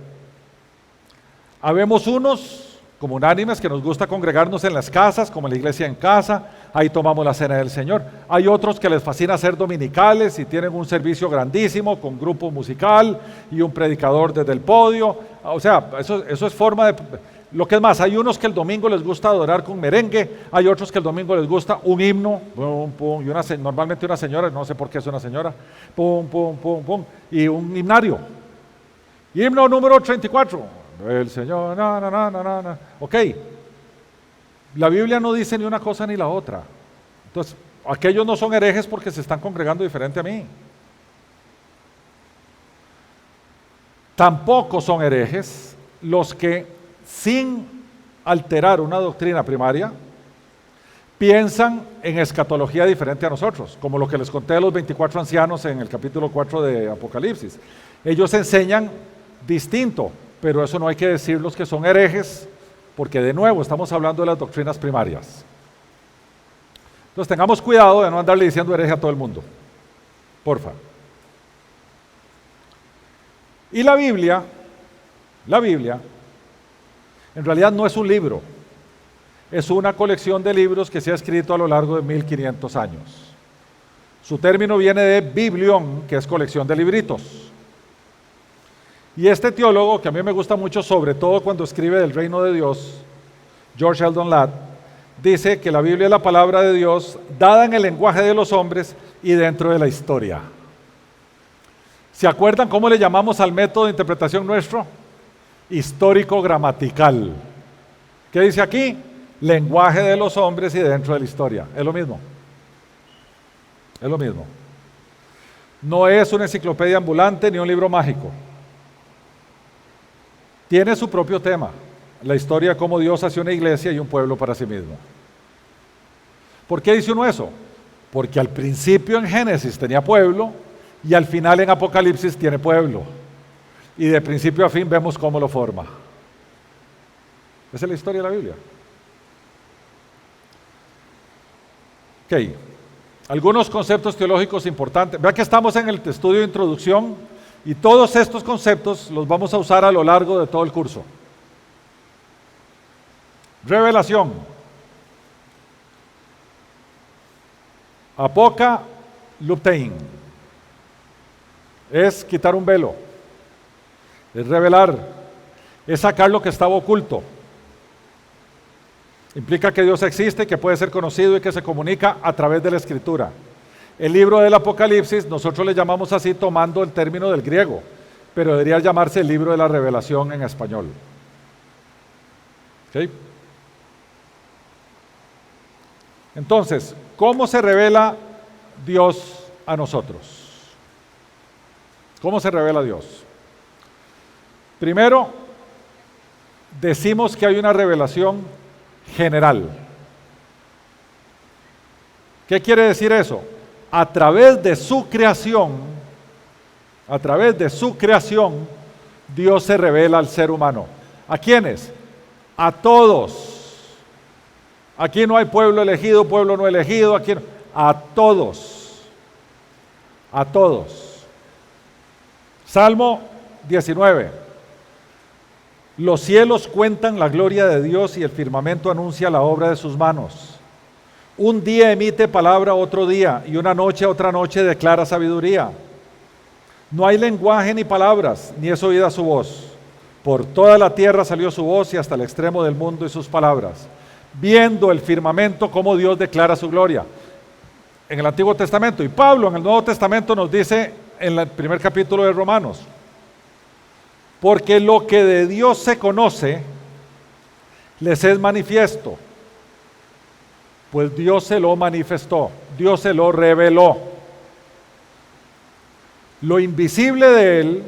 Habemos unos como unánimes que nos gusta congregarnos en las casas, como la iglesia en casa, ahí tomamos la cena del Señor. Hay otros que les fascina hacer dominicales y tienen un servicio grandísimo con grupo musical y un predicador desde el podio. O sea, eso es forma de... Lo que es más, hay unos que el domingo les gusta adorar con merengue, hay otros que el domingo les gusta un himno, pum, pum, y normalmente una señora, no sé por qué es una señora, pum, pum, pum, pum, y un himnario. Himno número 34. El Señor, na. Ok, la Biblia no dice ni una cosa ni la otra. Entonces, aquellos no son herejes porque se están congregando diferente a mí. Tampoco son herejes los que, sin alterar una doctrina primaria, piensan en escatología diferente a nosotros, como lo que les conté de los 24 ancianos en el capítulo 4 de Apocalipsis. Ellos enseñan distinto, pero eso no hay que decirlos que son herejes, porque de nuevo estamos hablando de las doctrinas primarias. Entonces tengamos cuidado de no andarle diciendo hereje a todo el mundo, porfa. Y la Biblia, en realidad no es un libro, es una colección de libros que se ha escrito a lo largo de 1500 años. Su término viene de biblión, que es colección de libritos. Y este teólogo, que a mí me gusta mucho, sobre todo cuando escribe del reino de Dios, George Eldon Ladd, dice que la Biblia es la palabra de Dios dada en el lenguaje de los hombres y dentro de la historia. ¿Se acuerdan cómo le llamamos al método de interpretación nuestro? Histórico-gramatical. ¿Qué dice aquí? Lenguaje de los hombres y dentro de la historia. Es lo mismo. Es lo mismo. No es una enciclopedia ambulante ni un libro mágico. Tiene su propio tema, la historia de cómo Dios hace una iglesia y un pueblo para sí mismo. ¿Por qué dice uno eso? Porque al principio en Génesis tenía pueblo y al final en Apocalipsis tiene pueblo. Y de principio a fin vemos cómo lo forma. Esa es la historia de la Biblia. Ok, algunos conceptos teológicos importantes. Vean que estamos en el estudio de introducción. Y todos estos conceptos los vamos a usar a lo largo de todo el curso. Revelación. Apokaluptein. Es quitar un velo. Es revelar. Es sacar lo que estaba oculto. Implica que Dios existe, que puede ser conocido y que se comunica a través de la Escritura. El libro del Apocalipsis, nosotros le llamamos así tomando el término del griego, pero debería llamarse el libro de la revelación en español. ¿Okay? Entonces, ¿cómo se revela Dios a nosotros? ¿Cómo se revela Dios? Primero, decimos que hay una revelación general. ¿Qué quiere decir eso? A través de su creación, Dios se revela al ser humano. ¿A quiénes? A todos. Aquí no hay pueblo elegido, pueblo no elegido, aquí no. A todos. A todos. Salmo 19. Los cielos cuentan la gloria de Dios y el firmamento anuncia la obra de sus manos. Un día emite palabra otro día, y una noche otra noche declara sabiduría. No hay lenguaje ni palabras, ni es oída su voz. Por toda la tierra salió su voz y hasta el extremo del mundo y sus palabras. Viendo el firmamento cómo Dios declara su gloria. En el Antiguo Testamento. Y Pablo en el Nuevo Testamento nos dice en el primer capítulo de Romanos. Porque lo que de Dios se conoce, les es manifiesto. Pues Dios se lo manifestó, Dios se lo reveló. Lo invisible de Él,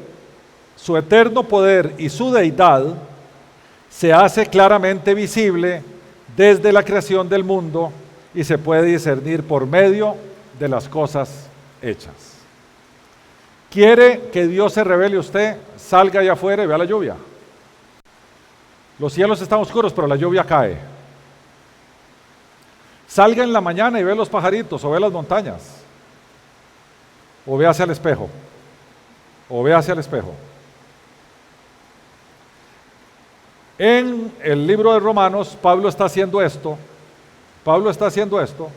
su eterno poder y su deidad, se hace claramente visible desde la creación del mundo y se puede discernir por medio de las cosas hechas. ¿Quiere que Dios se revele a usted? Salga allá afuera y vea la lluvia. Los cielos están oscuros, pero la lluvia cae. Salga en la mañana y ve los pajaritos o ve las montañas. O ve hacia el espejo. O ve hacia el espejo. En el libro de Romanos, Pablo está haciendo esto. Pablo está haciendo esto,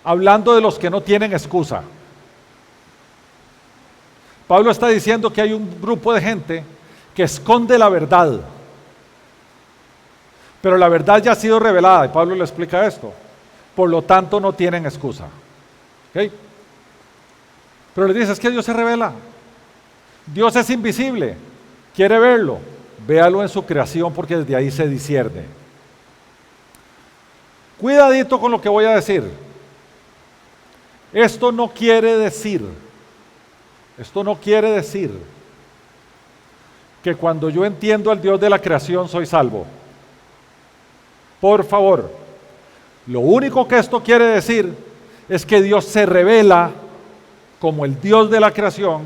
hablando de los que no tienen excusa. Pablo está diciendo que hay un grupo de gente que esconde la verdad. Pero la verdad ya ha sido revelada, y Pablo le explica esto. Por lo tanto, no tienen excusa. ¿Okay? Pero le dice, es que Dios se revela. Dios es invisible. ¿Quiere verlo? Véalo en su creación, porque desde ahí se discierne. Cuidadito con lo que voy a decir. Esto no quiere decir que cuando yo entiendo al Dios de la creación soy salvo. Por favor, lo único que esto quiere decir es que Dios se revela como el Dios de la creación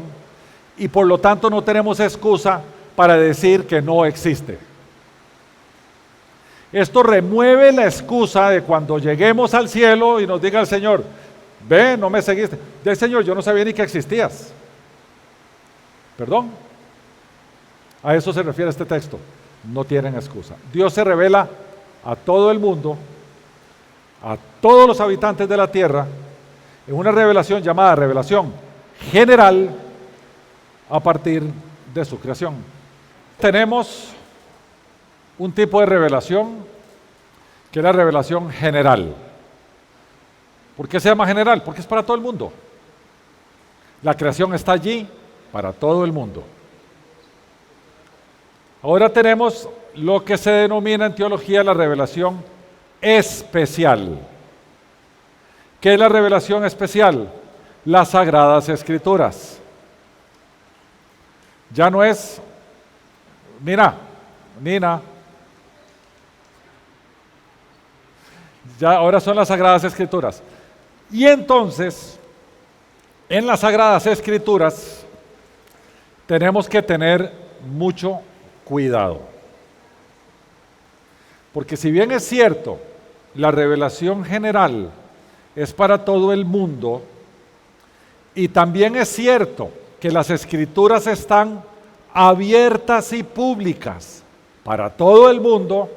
y por lo tanto no tenemos excusa para decir que no existe. Esto remueve la excusa de cuando lleguemos al cielo y nos diga el Señor, ve, no me seguiste. Del Señor, yo no sabía ni que existías. ¿Perdón? A eso se refiere este texto. No tienen excusa. Dios se revela a todo el mundo, a todos los habitantes de la tierra, en una revelación llamada revelación general a partir de su creación. Tenemos un tipo de revelación que es la revelación general. ¿Por qué se llama general? Porque es para todo el mundo. La creación está allí para todo el mundo. Ahora tenemos lo que se denomina en teología la revelación especial. ¿Qué es la revelación especial? Las Sagradas Escrituras. Ya no es, Nina, ya ahora son las Sagradas Escrituras. Y entonces, en las Sagradas Escrituras, tenemos que tener mucho cuidado. Porque si bien es cierto, la revelación general es para todo el mundo, y también es cierto que las Escrituras están abiertas y públicas para todo el mundo.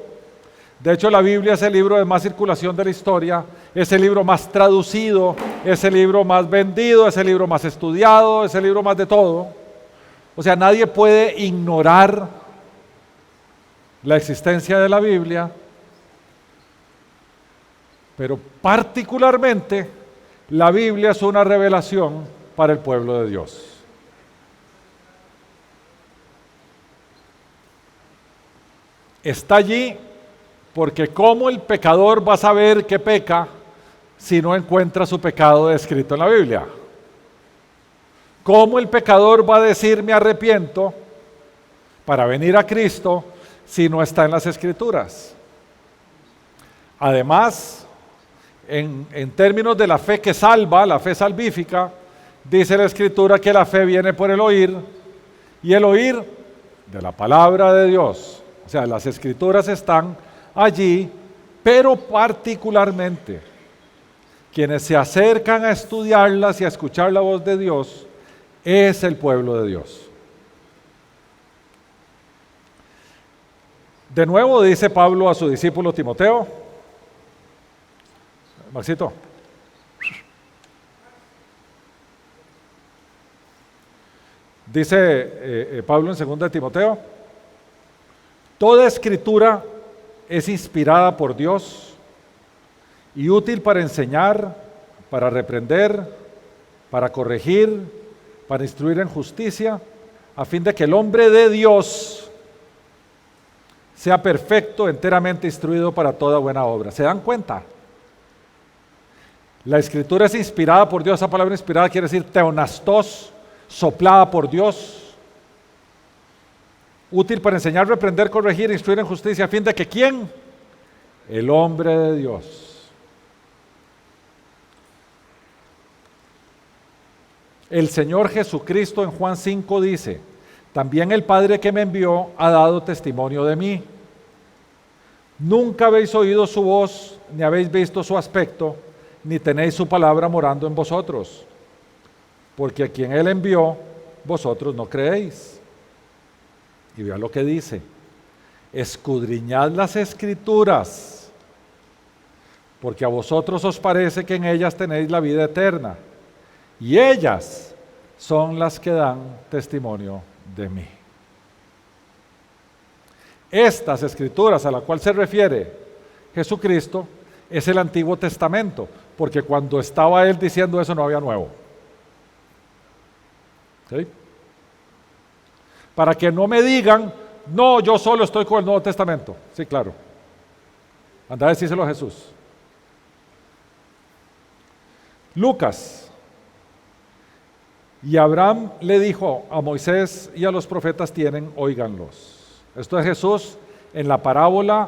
De hecho, la Biblia es el libro de más circulación de la historia, es el libro más traducido, es el libro más vendido, es el libro más estudiado, es el libro más de todo. O sea, nadie puede ignorar la existencia de la Biblia, pero particularmente la Biblia es una revelación para el pueblo de Dios. Está allí porque ¿cómo el pecador va a saber que peca si no encuentra su pecado descrito en la Biblia? ¿Cómo el pecador va a decir me arrepiento para venir a Cristo si no está en las Escrituras? Además, en términos de la fe que salva, la fe salvífica, dice la Escritura que la fe viene por el oír, y el oír de la palabra de Dios. O sea, las Escrituras están allí, pero particularmente quienes se acercan a estudiarlas y a escuchar la voz de Dios es el pueblo de Dios. De nuevo dice Pablo a su discípulo Timoteo, Maxito, dice Pablo en 2 Timoteo, toda escritura es inspirada por Dios y útil para enseñar, para reprender, para corregir, para instruir en justicia, a fin de que el hombre de Dios sea perfecto, enteramente instruido para toda buena obra. ¿Se dan cuenta? La escritura es inspirada por Dios. Esa palabra inspirada quiere decir teonastos, soplada por Dios, útil para enseñar, reprender, corregir, instruir en justicia, a fin de que ¿quién? El hombre de Dios. El Señor Jesucristo en Juan 5 dice: también el Padre que me envió ha dado testimonio de mí. Nunca habéis oído su voz, ni habéis visto su aspecto, ni tenéis su palabra morando en vosotros, porque a quien Él envió, vosotros no creéis. Y vea lo que dice: escudriñad las Escrituras, porque a vosotros os parece que en ellas tenéis la vida eterna, y ellas son las que dan testimonio de mí. Estas Escrituras a la cual se refiere Jesucristo es el Antiguo Testamento, porque cuando estaba Él diciendo eso no había nuevo. ¿Sí? Para que no me digan: no, yo solo estoy con el Nuevo Testamento. Sí, claro. Anda a decírselo a Jesús. Lucas: y Abraham le dijo a Moisés y a los profetas tienen, óiganlos. Esto es Jesús en la parábola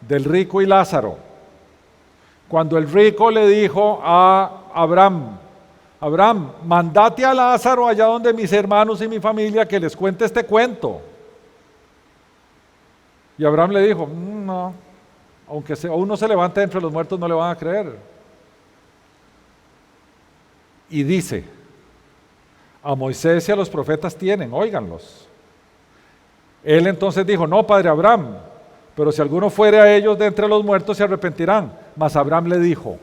del rico y Lázaro. Cuando el rico le dijo a Abraham: Abraham, mandate a Lázaro allá donde mis hermanos y mi familia que les cuente este cuento. Y Abraham le dijo: no, aunque uno se levante entre los muertos no le van a creer. Y dice: a Moisés y a los profetas tienen, óiganlos. Él entonces dijo: no, padre Abraham, pero si alguno fuere a ellos de entre los muertos se arrepentirán. Mas Abraham le dijo: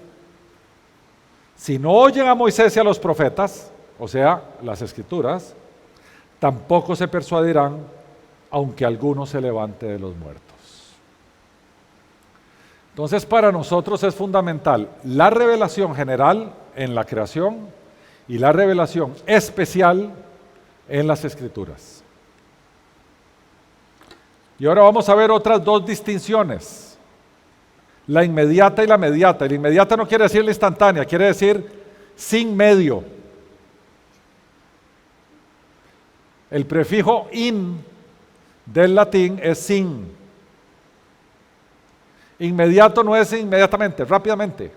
si no oyen a Moisés y a los profetas, o sea, las Escrituras, tampoco se persuadirán, aunque alguno se levante de los muertos. Entonces, para nosotros es fundamental la revelación general en la creación y la revelación especial en las Escrituras. Y ahora vamos a ver otras dos distinciones: la inmediata y la mediata. La inmediata no quiere decir la instantánea, quiere decir sin medio. El prefijo in del latín es sin. Inmediato no es inmediatamente, rápidamente.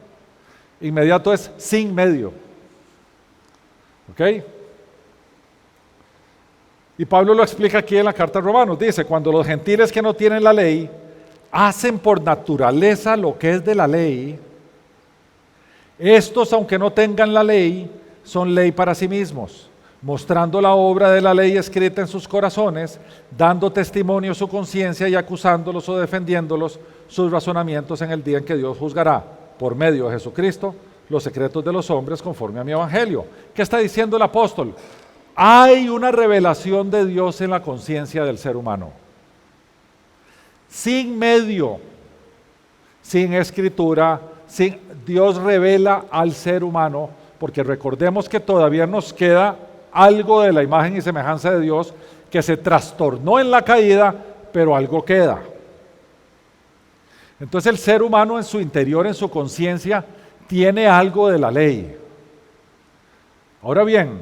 Inmediato es sin medio. ¿Ok? Y Pablo lo explica aquí en la carta a Romanos. Dice: cuando los gentiles que no tienen la ley hacen por naturaleza lo que es de la ley, estos, aunque no tengan la ley, son ley para sí mismos, mostrando la obra de la ley escrita en sus corazones, dando testimonio a su conciencia y acusándolos o defendiéndolos sus razonamientos en el día en que Dios juzgará, por medio de Jesucristo, los secretos de los hombres conforme a mi evangelio. ¿Qué está diciendo el apóstol? Hay una revelación de Dios en la conciencia del ser humano. Sin medio, sin escritura, Dios revela al ser humano, porque recordemos que todavía nos queda algo de la imagen y semejanza de Dios que se trastornó en la caída, pero algo queda. Entonces el ser humano en su interior, en su conciencia, tiene algo de la ley. Ahora bien,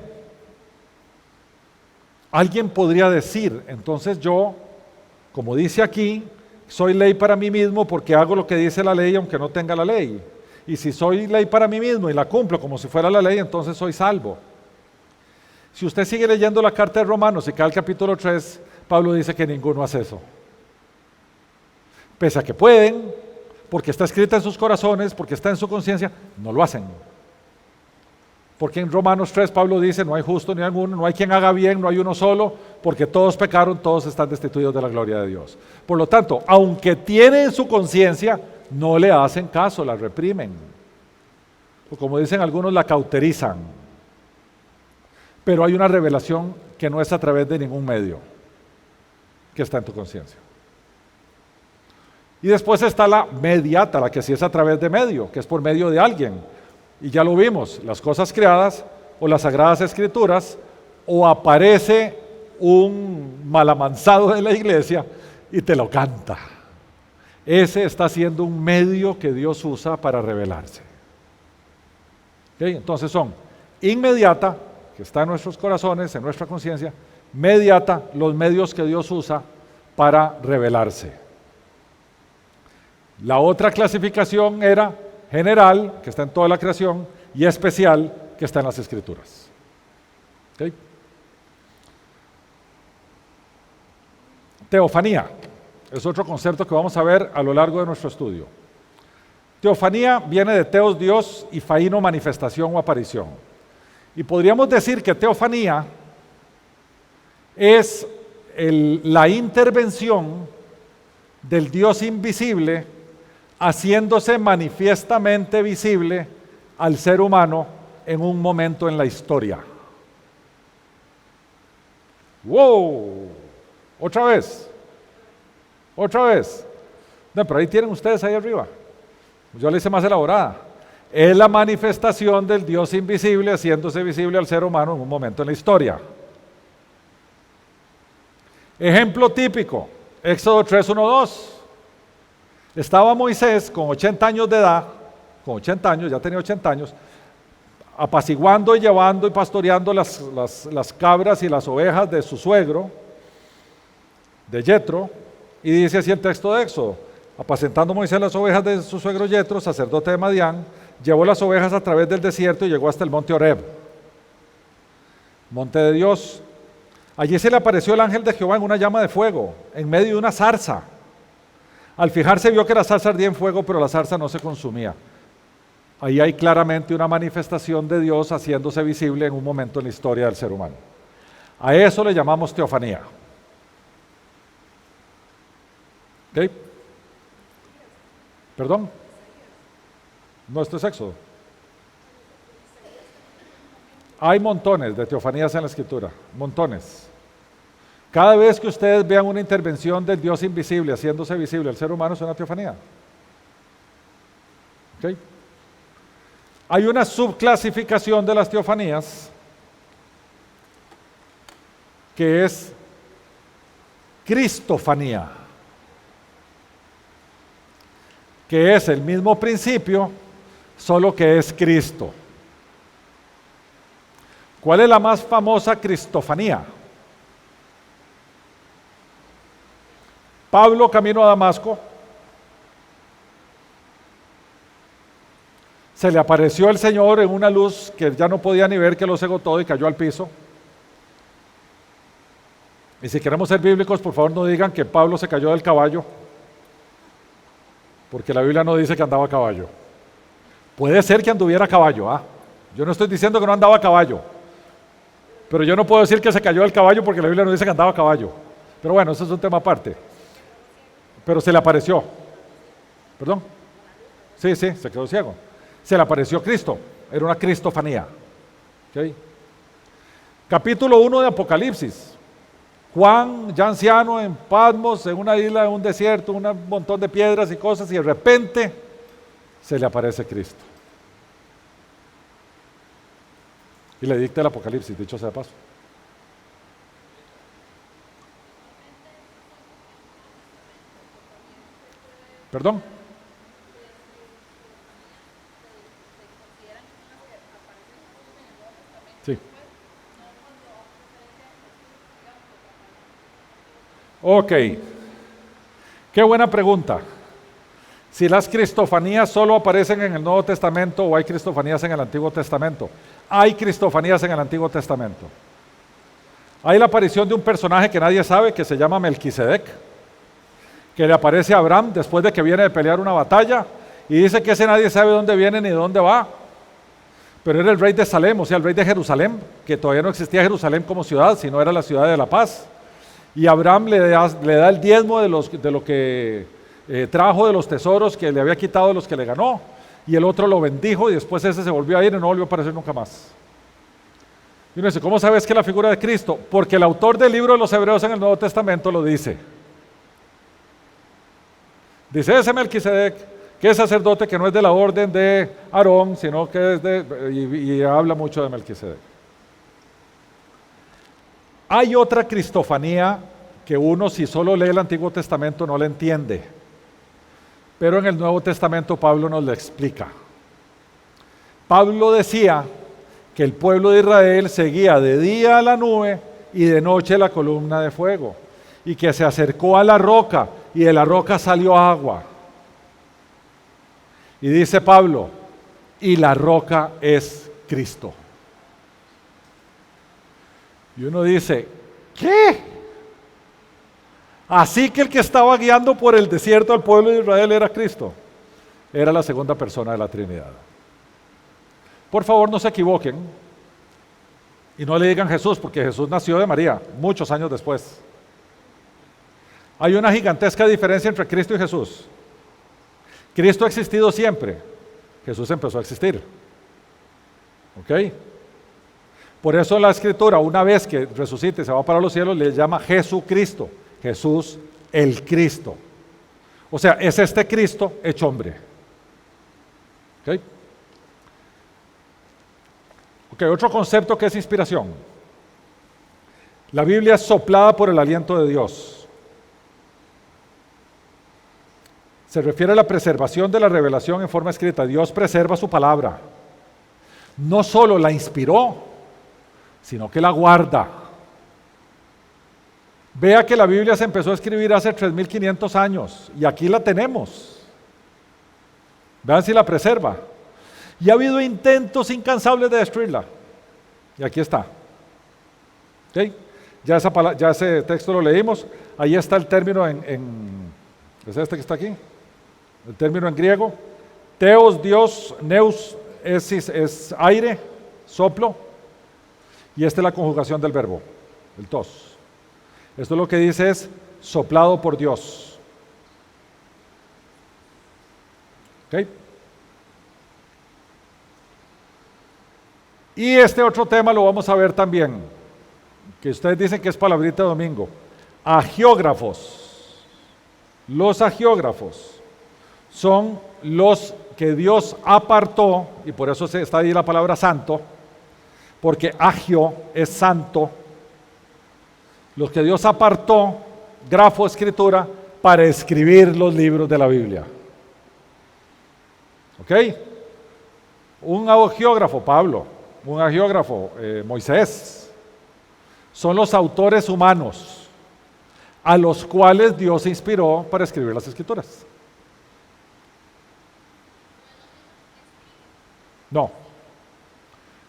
alguien podría decir: entonces yo, como dice aquí, soy ley para mí mismo porque hago lo que dice la ley aunque no tenga la ley. Y si soy ley para mí mismo y la cumplo como si fuera la ley, entonces soy salvo. Si usted sigue leyendo la carta de Romanos y cae al capítulo 3, Pablo dice que ninguno hace eso. Pese a que pueden, porque está escrita en sus corazones, porque está en su conciencia, no lo hacen. Porque en Romanos 3 Pablo dice: no hay justo ni alguno, no hay quien haga bien, no hay uno solo, porque todos pecaron, todos están destituidos de la gloria de Dios. Por lo tanto, aunque tienen su conciencia, no le hacen caso, la reprimen. O como dicen algunos, la cauterizan. Pero hay una revelación que no es a través de ningún medio, que está en tu conciencia. Y después está la mediata, la que sí es a través de medio, que es por medio de alguien. Y ya lo vimos, las cosas creadas o las sagradas escrituras, o aparece un malamansado de la iglesia y te lo canta. Ese está siendo un medio que Dios usa para revelarse. ¿Okay? Entonces son inmediata, que está en nuestros corazones, en nuestra conciencia; mediata, los medios que Dios usa para revelarse. La otra clasificación era general, que está en toda la creación, y especial, que está en las Escrituras. ¿Ok? Teofanía es otro concepto que vamos a ver a lo largo de nuestro estudio. Teofanía viene de teos, Dios, y faino, manifestación o aparición. Y podríamos decir que teofanía es la intervención del Dios invisible haciéndose manifiestamente visible al ser humano en un momento en la historia. ¡Wow! Otra vez. No, pero ahí tienen ustedes ahí arriba. Yo la hice más elaborada. Es la manifestación del Dios invisible haciéndose visible al ser humano en un momento en la historia. Ejemplo típico, Éxodo 3:1-2. Estaba Moisés con 80 años de edad, ya tenía 80 años, apaciguando y llevando y pastoreando las cabras y las ovejas de su suegro, de Yetro, y dice así el texto de Éxodo: apacentando Moisés las ovejas de su suegro Yetro, sacerdote de Madián, llevó las ovejas a través del desierto y llegó hasta el monte Horeb, monte de Dios. Allí se le apareció el ángel de Jehová en una llama de fuego, en medio de una zarza. Al fijarse vio que la zarza ardía en fuego, pero la zarza no se consumía. Ahí hay claramente una manifestación de Dios haciéndose visible en un momento en la historia del ser humano. A eso le llamamos teofanía. ¿Ok? ¿Perdón? No, esto es Éxodo. Hay montones de teofanías en la Escritura, montones. Cada vez que ustedes vean una intervención del Dios invisible haciéndose visible al ser humano, es una teofanía. ¿Ok? Hay una subclasificación de las teofanías que es cristofanía, que es el mismo principio, solo que es Cristo. ¿Cuál es la más famosa cristofanía? Pablo camino a Damasco, se le apareció el Señor en una luz que ya no podía ni ver, que lo cegó todo y cayó al piso. Y si queremos ser bíblicos, por favor no digan que Pablo se cayó del caballo, porque la Biblia no dice que andaba a caballo. Puede ser que anduviera a caballo, ¿ah? Yo no estoy diciendo que no andaba a caballo, pero yo no puedo decir que se cayó del caballo porque la Biblia no dice que andaba a caballo. Pero bueno, eso es un tema aparte. Pero se le apareció. ¿Perdón? Sí, se quedó ciego. Se le apareció Cristo. Era una cristofanía. ¿Okay? Capítulo 1 de Apocalipsis. Juan, ya anciano, en Patmos, en una isla, en un desierto, un montón de piedras y cosas, y de repente se le aparece Cristo. Y le dicta el Apocalipsis, dicho sea de paso. ¿Perdón? Sí. Ok. Qué buena pregunta. Si las cristofanías solo aparecen en el Nuevo Testamento o hay cristofanías en el Antiguo Testamento. Hay cristofanías en el Antiguo Testamento. Hay la aparición de un personaje que nadie sabe, que se llama Melquisedec, que le aparece a Abraham después de que viene de pelear una batalla, y dice que ese nadie sabe dónde viene ni dónde va, pero era el rey de Salem, o sea, el rey de Jerusalén, que todavía no existía Jerusalén como ciudad, sino era la ciudad de la paz. Y Abraham le da el diezmo de lo que trajo de los tesoros que le había quitado de los que le ganó, y el otro lo bendijo, y después ese se volvió a ir y no volvió a aparecer nunca más. Y uno dice, ¿cómo sabes que es la figura de Cristo? Porque el autor del libro de los Hebreos en el Nuevo Testamento lo dice. Dice ese Melquisedec, que es sacerdote, que no es de la orden de Aarón, sino que es y habla mucho de Melquisedec. Hay otra cristofanía que uno, si solo lee el Antiguo Testamento, no la entiende, pero en el Nuevo Testamento Pablo nos la explica. Pablo decía que el pueblo de Israel seguía de día a la nube y de noche la columna de fuego, y que se acercó a la roca y de la roca salió agua. Y dice Pablo, y la roca es Cristo. Y uno dice, ¿qué? Así que el que estaba guiando por el desierto al pueblo de Israel era Cristo. Era la segunda persona de la Trinidad. Por favor, no se equivoquen y no le digan Jesús, porque Jesús nació de María muchos años después. Hay una gigantesca diferencia entre Cristo y Jesús. Cristo ha existido siempre. Jesús empezó a existir. ¿Ok? Por eso la Escritura, una vez que resucite y se va para los cielos, le llama Jesucristo. Jesús el Cristo. O sea, es este Cristo hecho hombre. ¿Ok? Ok, otro concepto que es inspiración. La Biblia es soplada por el aliento de Dios. Se refiere a la preservación de la revelación en forma escrita. Dios preserva su palabra. No solo la inspiró, sino que la guarda. Vea que la Biblia se empezó a escribir hace 3.500 años y aquí la tenemos. Vean si la preserva. Y ha habido intentos incansables de destruirla. Y aquí está. ¿Okay? Ya ese texto lo leímos. Ahí está el término ¿es este que está aquí? El término en griego. Theos, Dios, neus es aire, soplo. Y esta es la conjugación del verbo, el tos. Esto lo que dice es soplado por Dios. ¿Ok? Y este otro tema lo vamos a ver también, que ustedes dicen que es palabrita de domingo. Agiógrafos. Los agiógrafos son los que Dios apartó, y por eso está ahí la palabra santo, porque agio es santo. Los que Dios apartó, grafo, escritura, para escribir los libros de la Biblia. ¿Ok? Un agiógrafo, Pablo. Un agiógrafo, Moisés. Son los autores humanos a los cuales Dios inspiró para escribir las escrituras. No.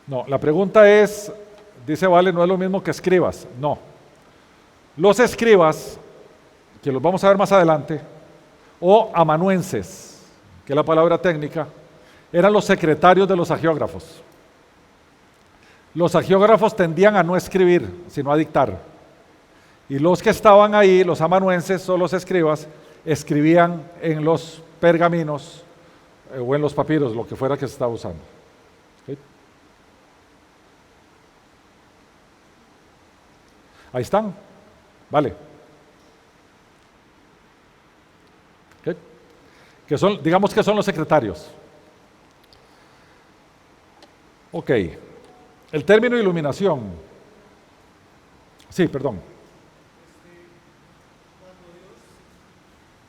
No, la pregunta es, dice Vale, no es lo mismo que escribas. No. Los escribas, que los vamos a ver más adelante, o amanuenses, que es la palabra técnica, eran los secretarios de los agiógrafos. Los agiógrafos tendían a no escribir, sino a dictar. Y los que estaban ahí, los amanuenses o los escribas, escribían en los pergaminos o en los papiros, lo que fuera que se estaba usando. ¿Okay? Ahí están. Vale. ¿Okay? Que son, digamos que son los secretarios. Ok. El término iluminación. Sí, perdón. Cuando Dios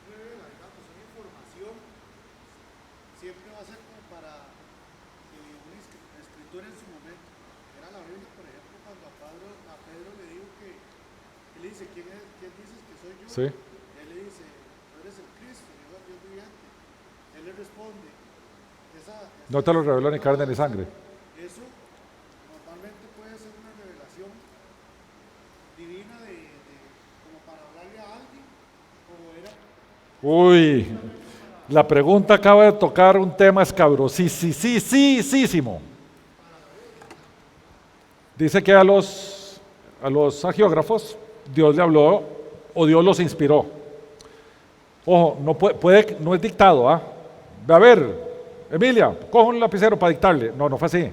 revela, digamos, una información, siempre va a ser como para una escritura en su momento. Era la Biblia, por ejemplo, cuando a Pedro le dijo él le dice, ¿quién dices que soy yo? Sí. Él le dice, tú eres el Cristo, el Hijo del Dios viviente. Él le responde, No te lo reveló ni carne ni sangre. eso normalmente puede ser una revelación divina como para hablarle a alguien, o era Uy, la pregunta acaba de tocar un tema escabrosísimo. Dice que a los agiógrafos Dios le habló o Dios los inspiró. Ojo, no es dictado, ¿ah? A ver, Emilia, coja un lapicero para dictarle. No fue así.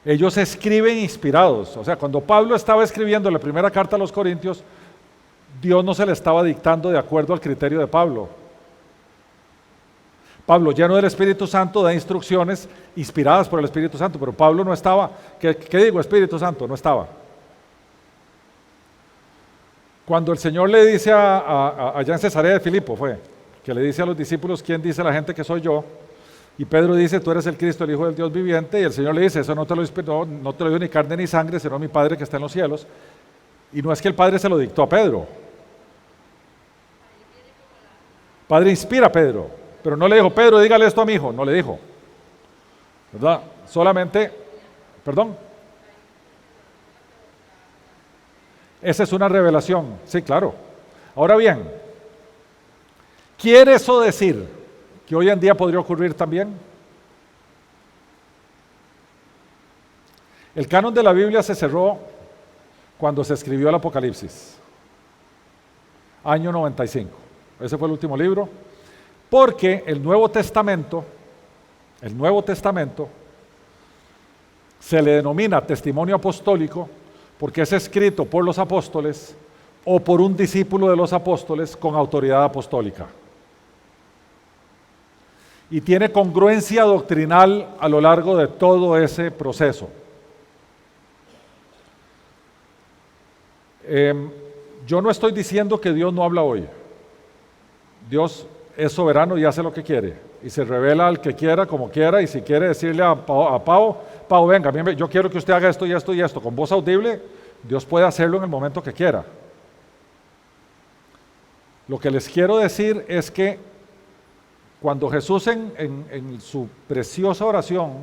Ellos escriben inspirados. O sea, cuando Pablo estaba escribiendo la primera carta a los Corintios, Dios no se le estaba dictando de acuerdo al criterio de Pablo. Pablo, lleno del Espíritu Santo, da instrucciones inspiradas por el Espíritu Santo, pero Pablo no estaba. ¿Qué digo, Espíritu Santo? No estaba. Cuando el Señor le dice allá en Cesarea de Filipo, que le dice a los discípulos, ¿quién dice la gente que soy yo? Y Pedro dice, tú eres el Cristo, el Hijo del Dios viviente, y el Señor le dice, eso no te lo dio ni carne ni sangre, sino mi Padre que está en los cielos. Y no es que el Padre se lo dictó a Pedro. Padre inspira a Pedro, pero no le dijo, Pedro, dígale esto a mi hijo, no le dijo. ¿Verdad? Solamente, perdón. Esa es una revelación, sí, claro. Ahora bien, ¿quiere eso decir que hoy en día podría ocurrir también? El canon de la Biblia se cerró cuando se escribió el Apocalipsis, año 95. Ese fue el último libro, porque el Nuevo Testamento se le denomina testimonio apostólico porque es escrito por los apóstoles o por un discípulo de los apóstoles con autoridad apostólica. Y tiene congruencia doctrinal a lo largo de todo ese proceso. Yo no estoy diciendo que Dios no habla hoy. Dios es soberano y hace lo que quiere. Y se revela al que quiera, como quiera, y si quiere decirle a Pau, venga, yo quiero que usted haga esto y esto y esto, con voz audible, Dios puede hacerlo en el momento que quiera. Lo que les quiero decir es que cuando Jesús en su preciosa oración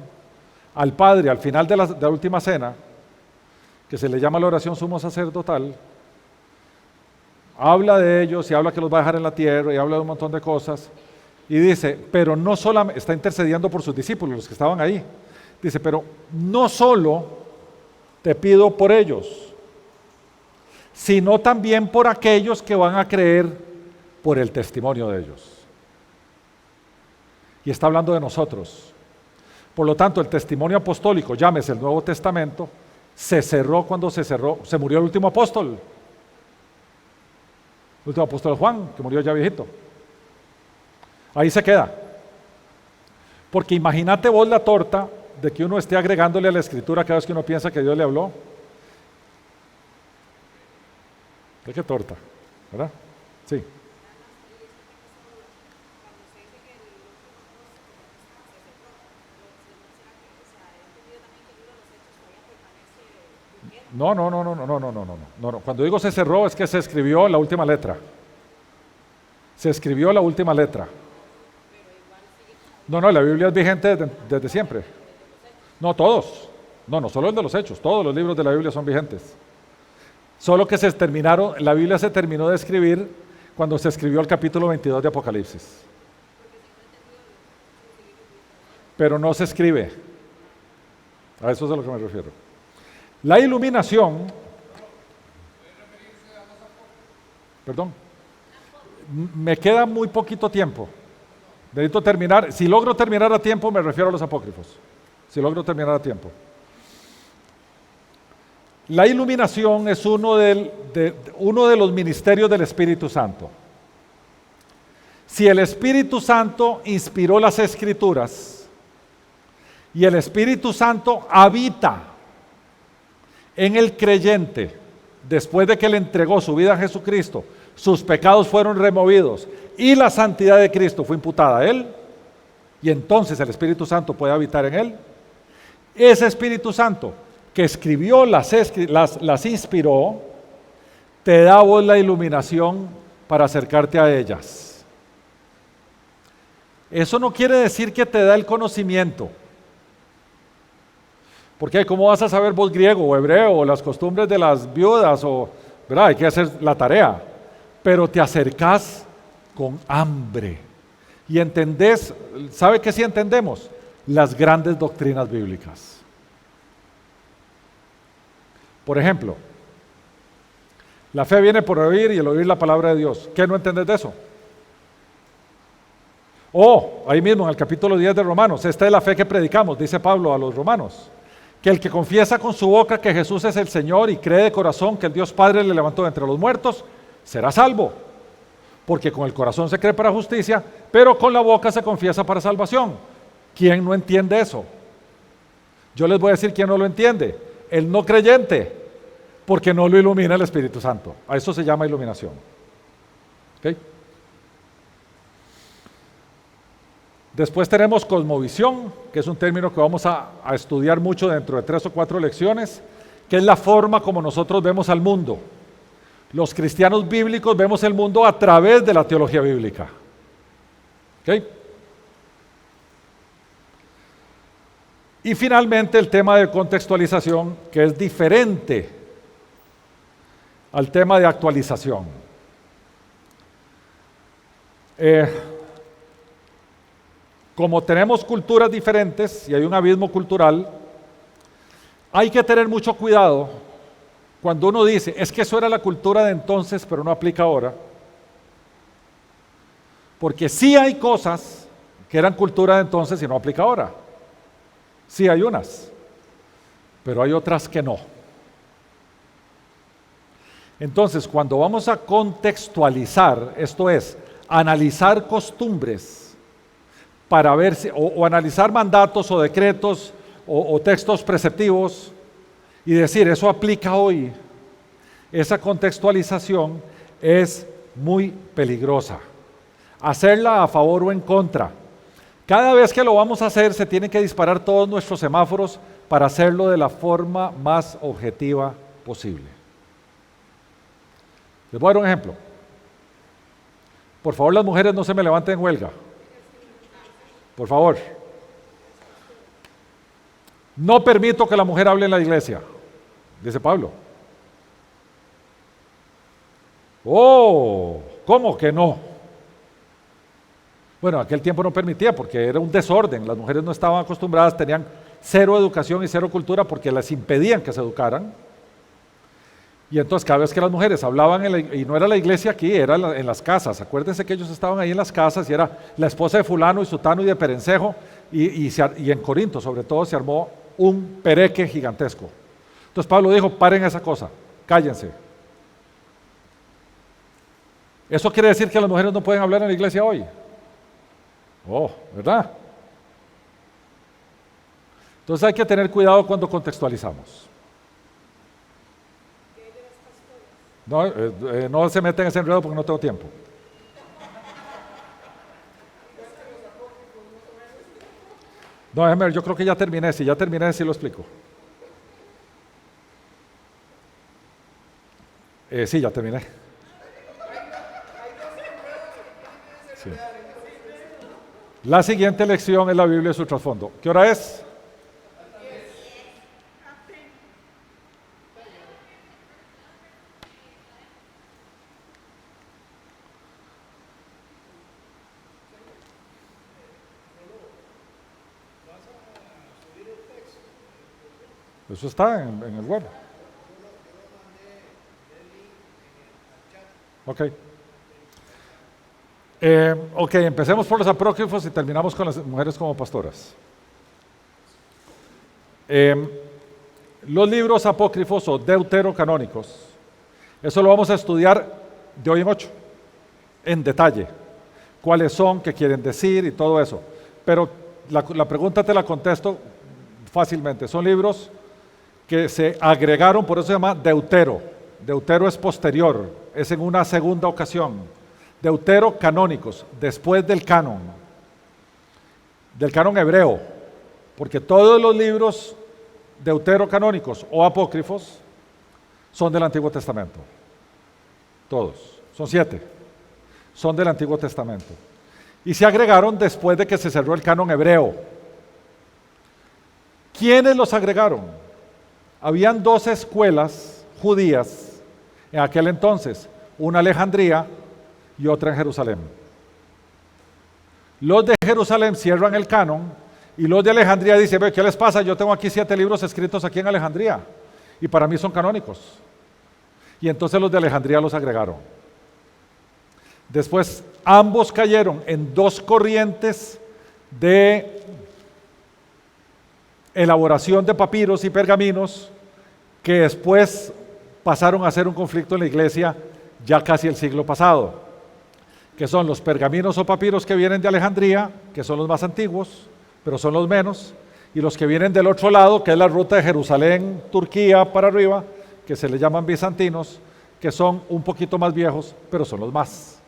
al Padre, al final de la última cena, que se le llama la oración sumo sacerdotal, habla de ellos y habla que los va a dejar en la tierra y habla de un montón de cosas y dice, pero no solamente, está intercediendo por sus discípulos, los que estaban ahí, dice, pero no solo te pido por ellos, sino también por aquellos que van a creer por el testimonio de ellos. Y está hablando de nosotros. Por lo tanto, el testimonio apostólico, llámese el Nuevo Testamento, se cerró cuando se murió el último apóstol. El último apóstol Juan, que murió ya viejito. Ahí se queda. Porque imagínate vos la torta de que uno esté agregándole a la escritura cada vez que uno piensa que Dios le habló. ¿De qué torta? ¿Verdad? Sí. No. Cuando digo se cerró es que se escribió la última letra. Se escribió la última letra. No, la Biblia es vigente desde siempre. No todos. No solo el de los Hechos. Todos los libros de la Biblia son vigentes. Solo que la Biblia se terminó de escribir cuando se escribió el capítulo 22 de Apocalipsis. Pero no se escribe. A eso es a lo que me refiero. La iluminación, perdón, me queda muy poquito tiempo. Necesito terminar. Si logro terminar a tiempo, me refiero a los apócrifos. Si logro terminar a tiempo. La iluminación es uno de los ministerios del Espíritu Santo. Si el Espíritu Santo inspiró las Escrituras y el Espíritu Santo habita en el creyente, después de que le entregó su vida a Jesucristo, sus pecados fueron removidos y la santidad de Cristo fue imputada a él, y entonces el Espíritu Santo puede habitar en él. Ese Espíritu Santo que escribió, las inspiró, te da a vos la iluminación para acercarte a ellas. Eso no quiere decir que te da el conocimiento. Porque ¿cómo vas a saber vos griego o hebreo o las costumbres de las viudas? ¿Verdad? Hay que hacer la tarea. Pero te acercás con hambre. Y entendés, ¿sabe qué sí entendemos? Las grandes doctrinas bíblicas. Por ejemplo, la fe viene por oír y el oír la palabra de Dios. ¿Qué no entendés de eso? Ahí mismo en el capítulo 10 de Romanos, esta es la fe que predicamos, dice Pablo a los romanos. Que el que confiesa con su boca que Jesús es el Señor y cree de corazón que el Dios Padre le levantó de entre los muertos, será salvo. Porque con el corazón se cree para justicia, pero con la boca se confiesa para salvación. ¿Quién no entiende eso? Yo les voy a decir quién no lo entiende. El no creyente, porque no lo ilumina el Espíritu Santo. A eso se llama iluminación. ¿Okay? Después tenemos cosmovisión, que es un término que vamos a estudiar mucho dentro de 3 o 4 lecciones, que es la forma como nosotros vemos al mundo. Los cristianos bíblicos vemos el mundo a través de la teología bíblica. ¿Okay? Y finalmente el tema de contextualización, que es diferente al tema de actualización. Como tenemos culturas diferentes y hay un abismo cultural, hay que tener mucho cuidado cuando uno dice, es que eso era la cultura de entonces, pero no aplica ahora. Porque sí hay cosas que eran cultura de entonces y no aplica ahora. Sí hay unas, pero hay otras que no. Entonces, cuando vamos a contextualizar, esto es, analizar costumbres para ver si, o analizar mandatos o decretos o textos preceptivos y decir, eso aplica hoy, esa contextualización es muy peligrosa. Hacerla a favor o en contra. Cada vez que lo vamos a hacer, se tienen que disparar todos nuestros semáforos para hacerlo de la forma más objetiva posible. Les voy a dar un ejemplo. Por favor, las mujeres no se me levanten en huelga. Por favor. No permito que la mujer hable en la iglesia, dice Pablo. Oh, ¿cómo que no? Bueno, aquel tiempo no permitía porque era un desorden. Las mujeres no estaban acostumbradas, tenían cero educación y cero cultura porque les impedían que se educaran. Y entonces cada vez que las mujeres hablaban, y no era la iglesia aquí, era en las casas. Acuérdense que ellos estaban ahí en las casas y era la esposa de fulano y sutano y de perencejo. Y en Corinto sobre todo se armó un pereque gigantesco. Entonces Pablo dijo, paren esa cosa, cállense. ¿Eso quiere decir que las mujeres no pueden hablar en la iglesia hoy? Oh, ¿verdad? Entonces hay que tener cuidado cuando contextualizamos. No, no se meten en ese enredo porque no tengo tiempo. No, déjeme ver, yo creo que ya terminé. Si ya terminé, sí lo explico. Sí, ya terminé. Sí. La siguiente lección es la Biblia y su trasfondo. ¿Qué hora es? Eso está en el web. Ok. Ok, empecemos por los apócrifos y terminamos con las mujeres como pastoras. Los libros apócrifos o deuterocanónicos, eso lo vamos a estudiar de hoy en 8, en detalle. Cuáles son, qué quieren decir y todo eso. Pero la pregunta te la contesto fácilmente. Son libros que se agregaron, por eso se llama deutero. Deutero es posterior, es en una segunda ocasión. Deuterocanónicos, después del canon hebreo, porque todos los libros deuterocanónicos o apócrifos son del Antiguo Testamento. Todos, son 7, son del Antiguo Testamento. Y se agregaron después de que se cerró el canon hebreo. ¿Quiénes los agregaron? Habían 2 escuelas judías en aquel entonces, una en Alejandría y otra en Jerusalén. Los de Jerusalén cierran el canon y los de Alejandría dicen, ¿qué les pasa? Yo tengo aquí 7 libros escritos aquí en Alejandría y para mí son canónicos. Y entonces los de Alejandría los agregaron. Después ambos cayeron en 2 corrientes de elaboración de papiros y pergaminos que después pasaron a ser un conflicto en la iglesia ya casi el siglo pasado, que son los pergaminos o papiros que vienen de Alejandría, que son los más antiguos, pero son los menos, y los que vienen del otro lado, que es la ruta de Jerusalén, Turquía para arriba, que se le llaman bizantinos, que son un poquito más viejos, pero son los más.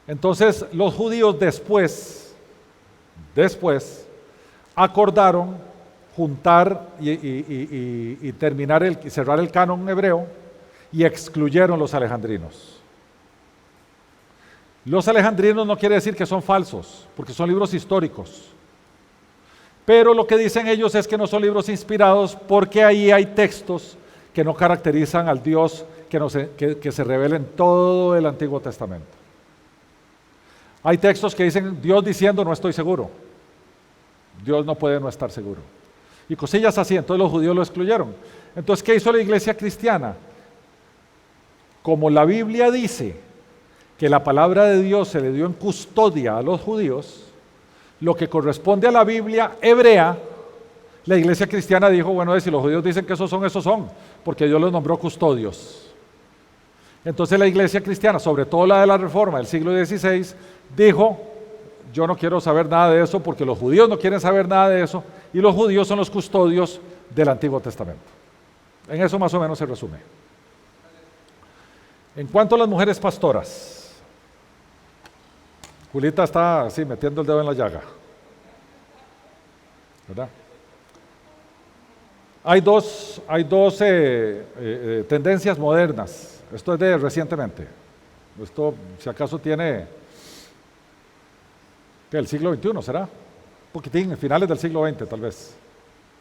Entonces los judíos después acordaron juntar y terminar y cerrar el canon hebreo y excluyeron los alejandrinos. Los alejandrinos no quiere decir que son falsos, porque son libros históricos. Pero lo que dicen ellos es que no son libros inspirados porque ahí hay textos que no caracterizan al Dios que se revela en todo el Antiguo Testamento. Hay textos que dicen Dios diciendo no estoy seguro. Dios no puede no estar seguro. Y cosillas así, entonces los judíos lo excluyeron. Entonces, ¿qué hizo la iglesia cristiana? Como la Biblia dice que la palabra de Dios se le dio en custodia a los judíos, lo que corresponde a la Biblia hebrea, la iglesia cristiana dijo, bueno, si los judíos dicen que esos son, porque Dios los nombró custodios. Entonces la iglesia cristiana, sobre todo la de la Reforma del siglo XVI, dijo, yo no quiero saber nada de eso porque los judíos no quieren saber nada de eso y los judíos son los custodios del Antiguo Testamento. En eso más o menos se resume. En cuanto a las mujeres pastoras, Julita está así metiendo el dedo en la llaga, ¿verdad? Hay dos tendencias modernas. Esto es de recientemente. Esto, si acaso, tiene el siglo XXI, ¿será? Un poquitín, finales del siglo XX, tal vez.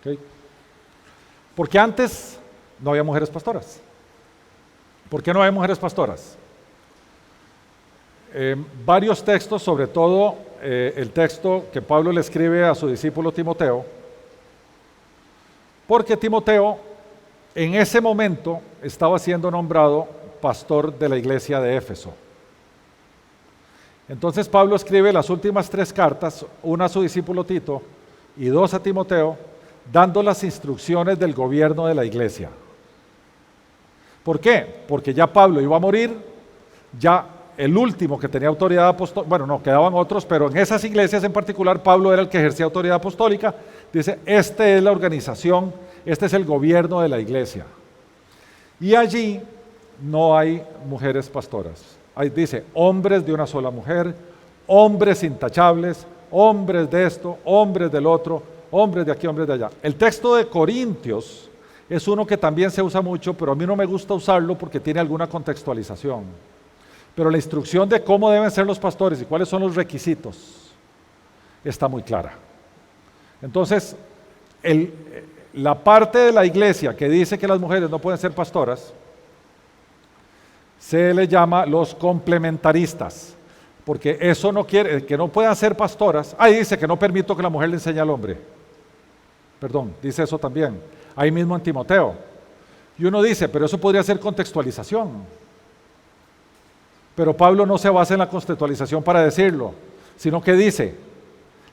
¿Okay? Porque antes no había mujeres pastoras. ¿Por qué no hay mujeres pastoras? Varios textos, sobre todo el texto que Pablo le escribe a su discípulo Timoteo, porque Timoteo en ese momento estaba siendo nombrado pastor de la iglesia de Éfeso. Entonces Pablo escribe las últimas 3 cartas, una a su discípulo Tito y 2 a Timoteo, dando las instrucciones del gobierno de la iglesia. ¿Por qué? Porque ya Pablo iba a morir, ya el último que tenía autoridad apostólica, bueno, no, quedaban otros, pero en esas iglesias en particular Pablo era el que ejercía autoridad apostólica. Dice, esta es la organización, este es el gobierno de la iglesia. Y allí no hay mujeres pastoras. Ahí dice, hombres de una sola mujer, hombres intachables, hombres de esto, hombres del otro, hombres de aquí, hombres de allá. El texto de Corintios es uno que también se usa mucho, pero a mí no me gusta usarlo porque tiene alguna contextualización. Pero la instrucción de cómo deben ser los pastores y cuáles son los requisitos está muy clara. Entonces, la parte de la iglesia que dice que las mujeres no pueden ser pastoras, se le llama los complementaristas, porque eso no quiere, que no puedan ser pastoras. Ahí dice que no permito que la mujer le enseñe al hombre. Perdón, dice eso también. Ahí mismo en Timoteo. Y uno dice, pero eso podría ser contextualización. Pero Pablo no se basa en la contextualización para decirlo, sino que dice,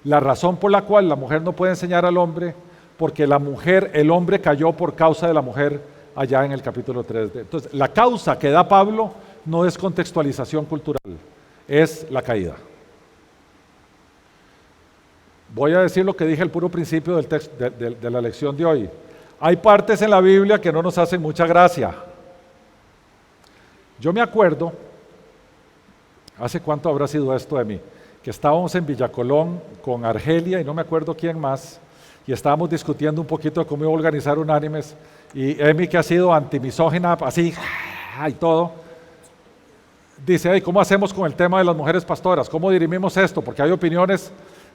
la razón por la cual la mujer no puede enseñar al hombre, porque el hombre cayó por causa de la mujer allá en el capítulo 3. Entonces, la causa que da Pablo no es contextualización cultural, es la caída. Voy a decir lo que dije al puro principio del texto, de la lección de hoy. Hay partes en la Biblia que no nos hacen mucha gracia. Yo me acuerdo, ¿hace cuánto habrá sido esto de mí? Que estábamos en Villa Colón con Argelia y no me acuerdo quién más, y estábamos discutiendo un poquito de cómo iba a organizar Unánimes, y Emi, que ha sido antimisógina, así, y todo, dice, ¿cómo hacemos con el tema de las mujeres pastoras? ¿Cómo dirimimos esto? Porque hay opiniones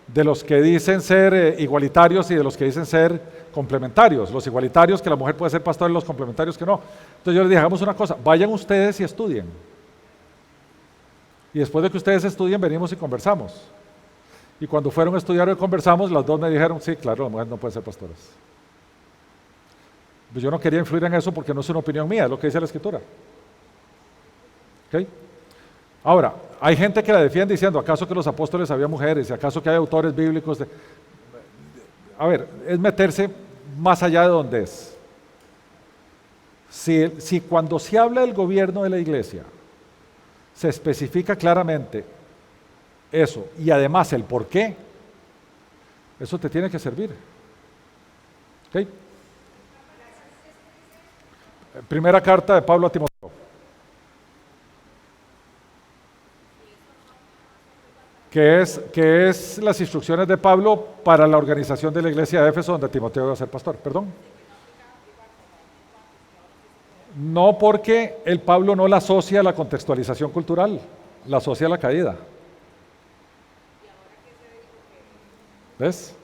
de los que dicen ser igualitarios y de los que dicen ser complementarios. Los igualitarios que la mujer puede ser pastora y los complementarios que no. Entonces yo les dije, hagamos una cosa, vayan ustedes y estudien. Y después de que ustedes estudien, venimos y conversamos. Y cuando fueron a estudiar y conversamos, las dos me dijeron, sí, claro, las mujeres no pueden ser pastoras. Pues yo no quería influir en eso porque no es una opinión mía, es lo que dice la Escritura. ¿Okay? Ahora, hay gente que la defiende diciendo, ¿acaso que los apóstoles había mujeres? ¿Y acaso que hay autores bíblicos? A ver, es meterse más allá de donde es. Si cuando se habla del gobierno de la iglesia, se especifica claramente eso, y además el por qué, eso te tiene que servir. ¿Okay? Primera carta de Pablo a Timoteo. Que es las instrucciones de Pablo para la organización de la iglesia de Éfeso, donde Timoteo iba a ser pastor. Perdón. No, porque el Pablo no la asocia a la contextualización cultural, la asocia a la caída. ¿Ves?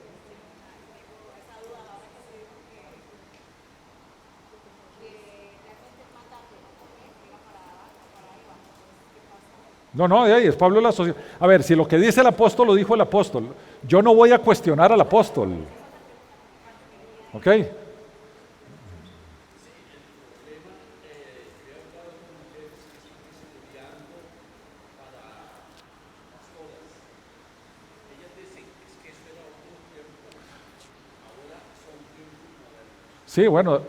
No, no, de ahí es Pablo la sociedad. A ver, si lo que dice el apóstol lo dijo el apóstol, yo no voy a cuestionar al apóstol. ¿Ok? Sí, bueno.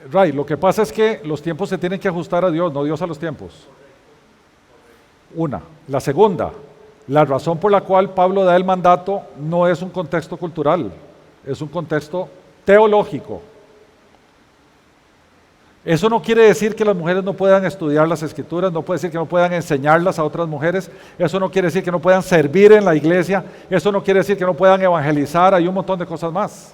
Ray, lo que pasa es que los tiempos se tienen que ajustar a Dios, no Dios a los tiempos. Una. La segunda, la razón por la cual Pablo da el mandato no es un contexto cultural, es un contexto teológico. Eso no quiere decir que las mujeres no puedan estudiar las escrituras, no puede decir que no puedan enseñarlas a otras mujeres, eso no quiere decir que no puedan servir en la iglesia, eso no quiere decir que no puedan evangelizar, hay un montón de cosas más.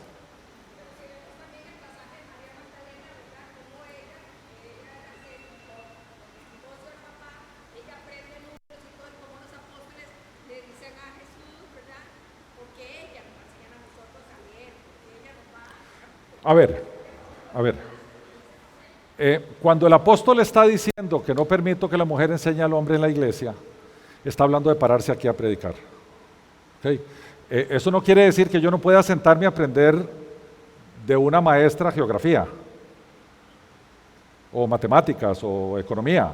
A ver, a ver. Cuando el apóstol está diciendo que no permito que la mujer enseñe al hombre en la iglesia, está hablando de pararse aquí a predicar. ¿Okay? Eso no quiere decir que yo no pueda sentarme a aprender de una maestra geografía, o matemáticas, o economía.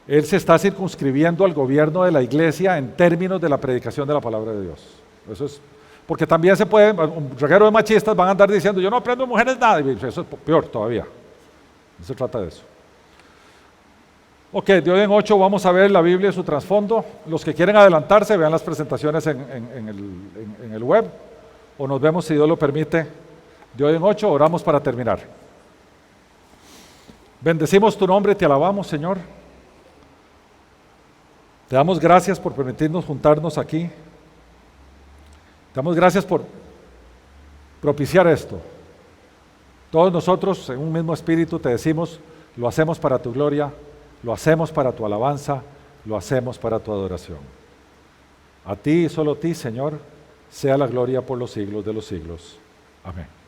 Él se está circunscribiendo al gobierno de la iglesia en términos de la predicación de la palabra de Dios. Eso es, porque también se puede, un reguero de machistas van a andar diciendo, yo no aprendo de mujeres nada, y eso es peor todavía. No se trata de eso. Ok, de hoy en 8 vamos a ver la Biblia y su trasfondo. Los que quieren adelantarse, vean las presentaciones en el web, o nos vemos, si Dios lo permite, de hoy en 8, oramos para terminar. Bendecimos tu nombre, te alabamos, Señor. Te damos gracias por permitirnos juntarnos aquí. Te damos gracias por propiciar esto. Todos nosotros, en un mismo espíritu, te decimos, lo hacemos para tu gloria, lo hacemos para tu alabanza, lo hacemos para tu adoración. A ti y solo a ti, Señor, sea la gloria por los siglos de los siglos. Amén.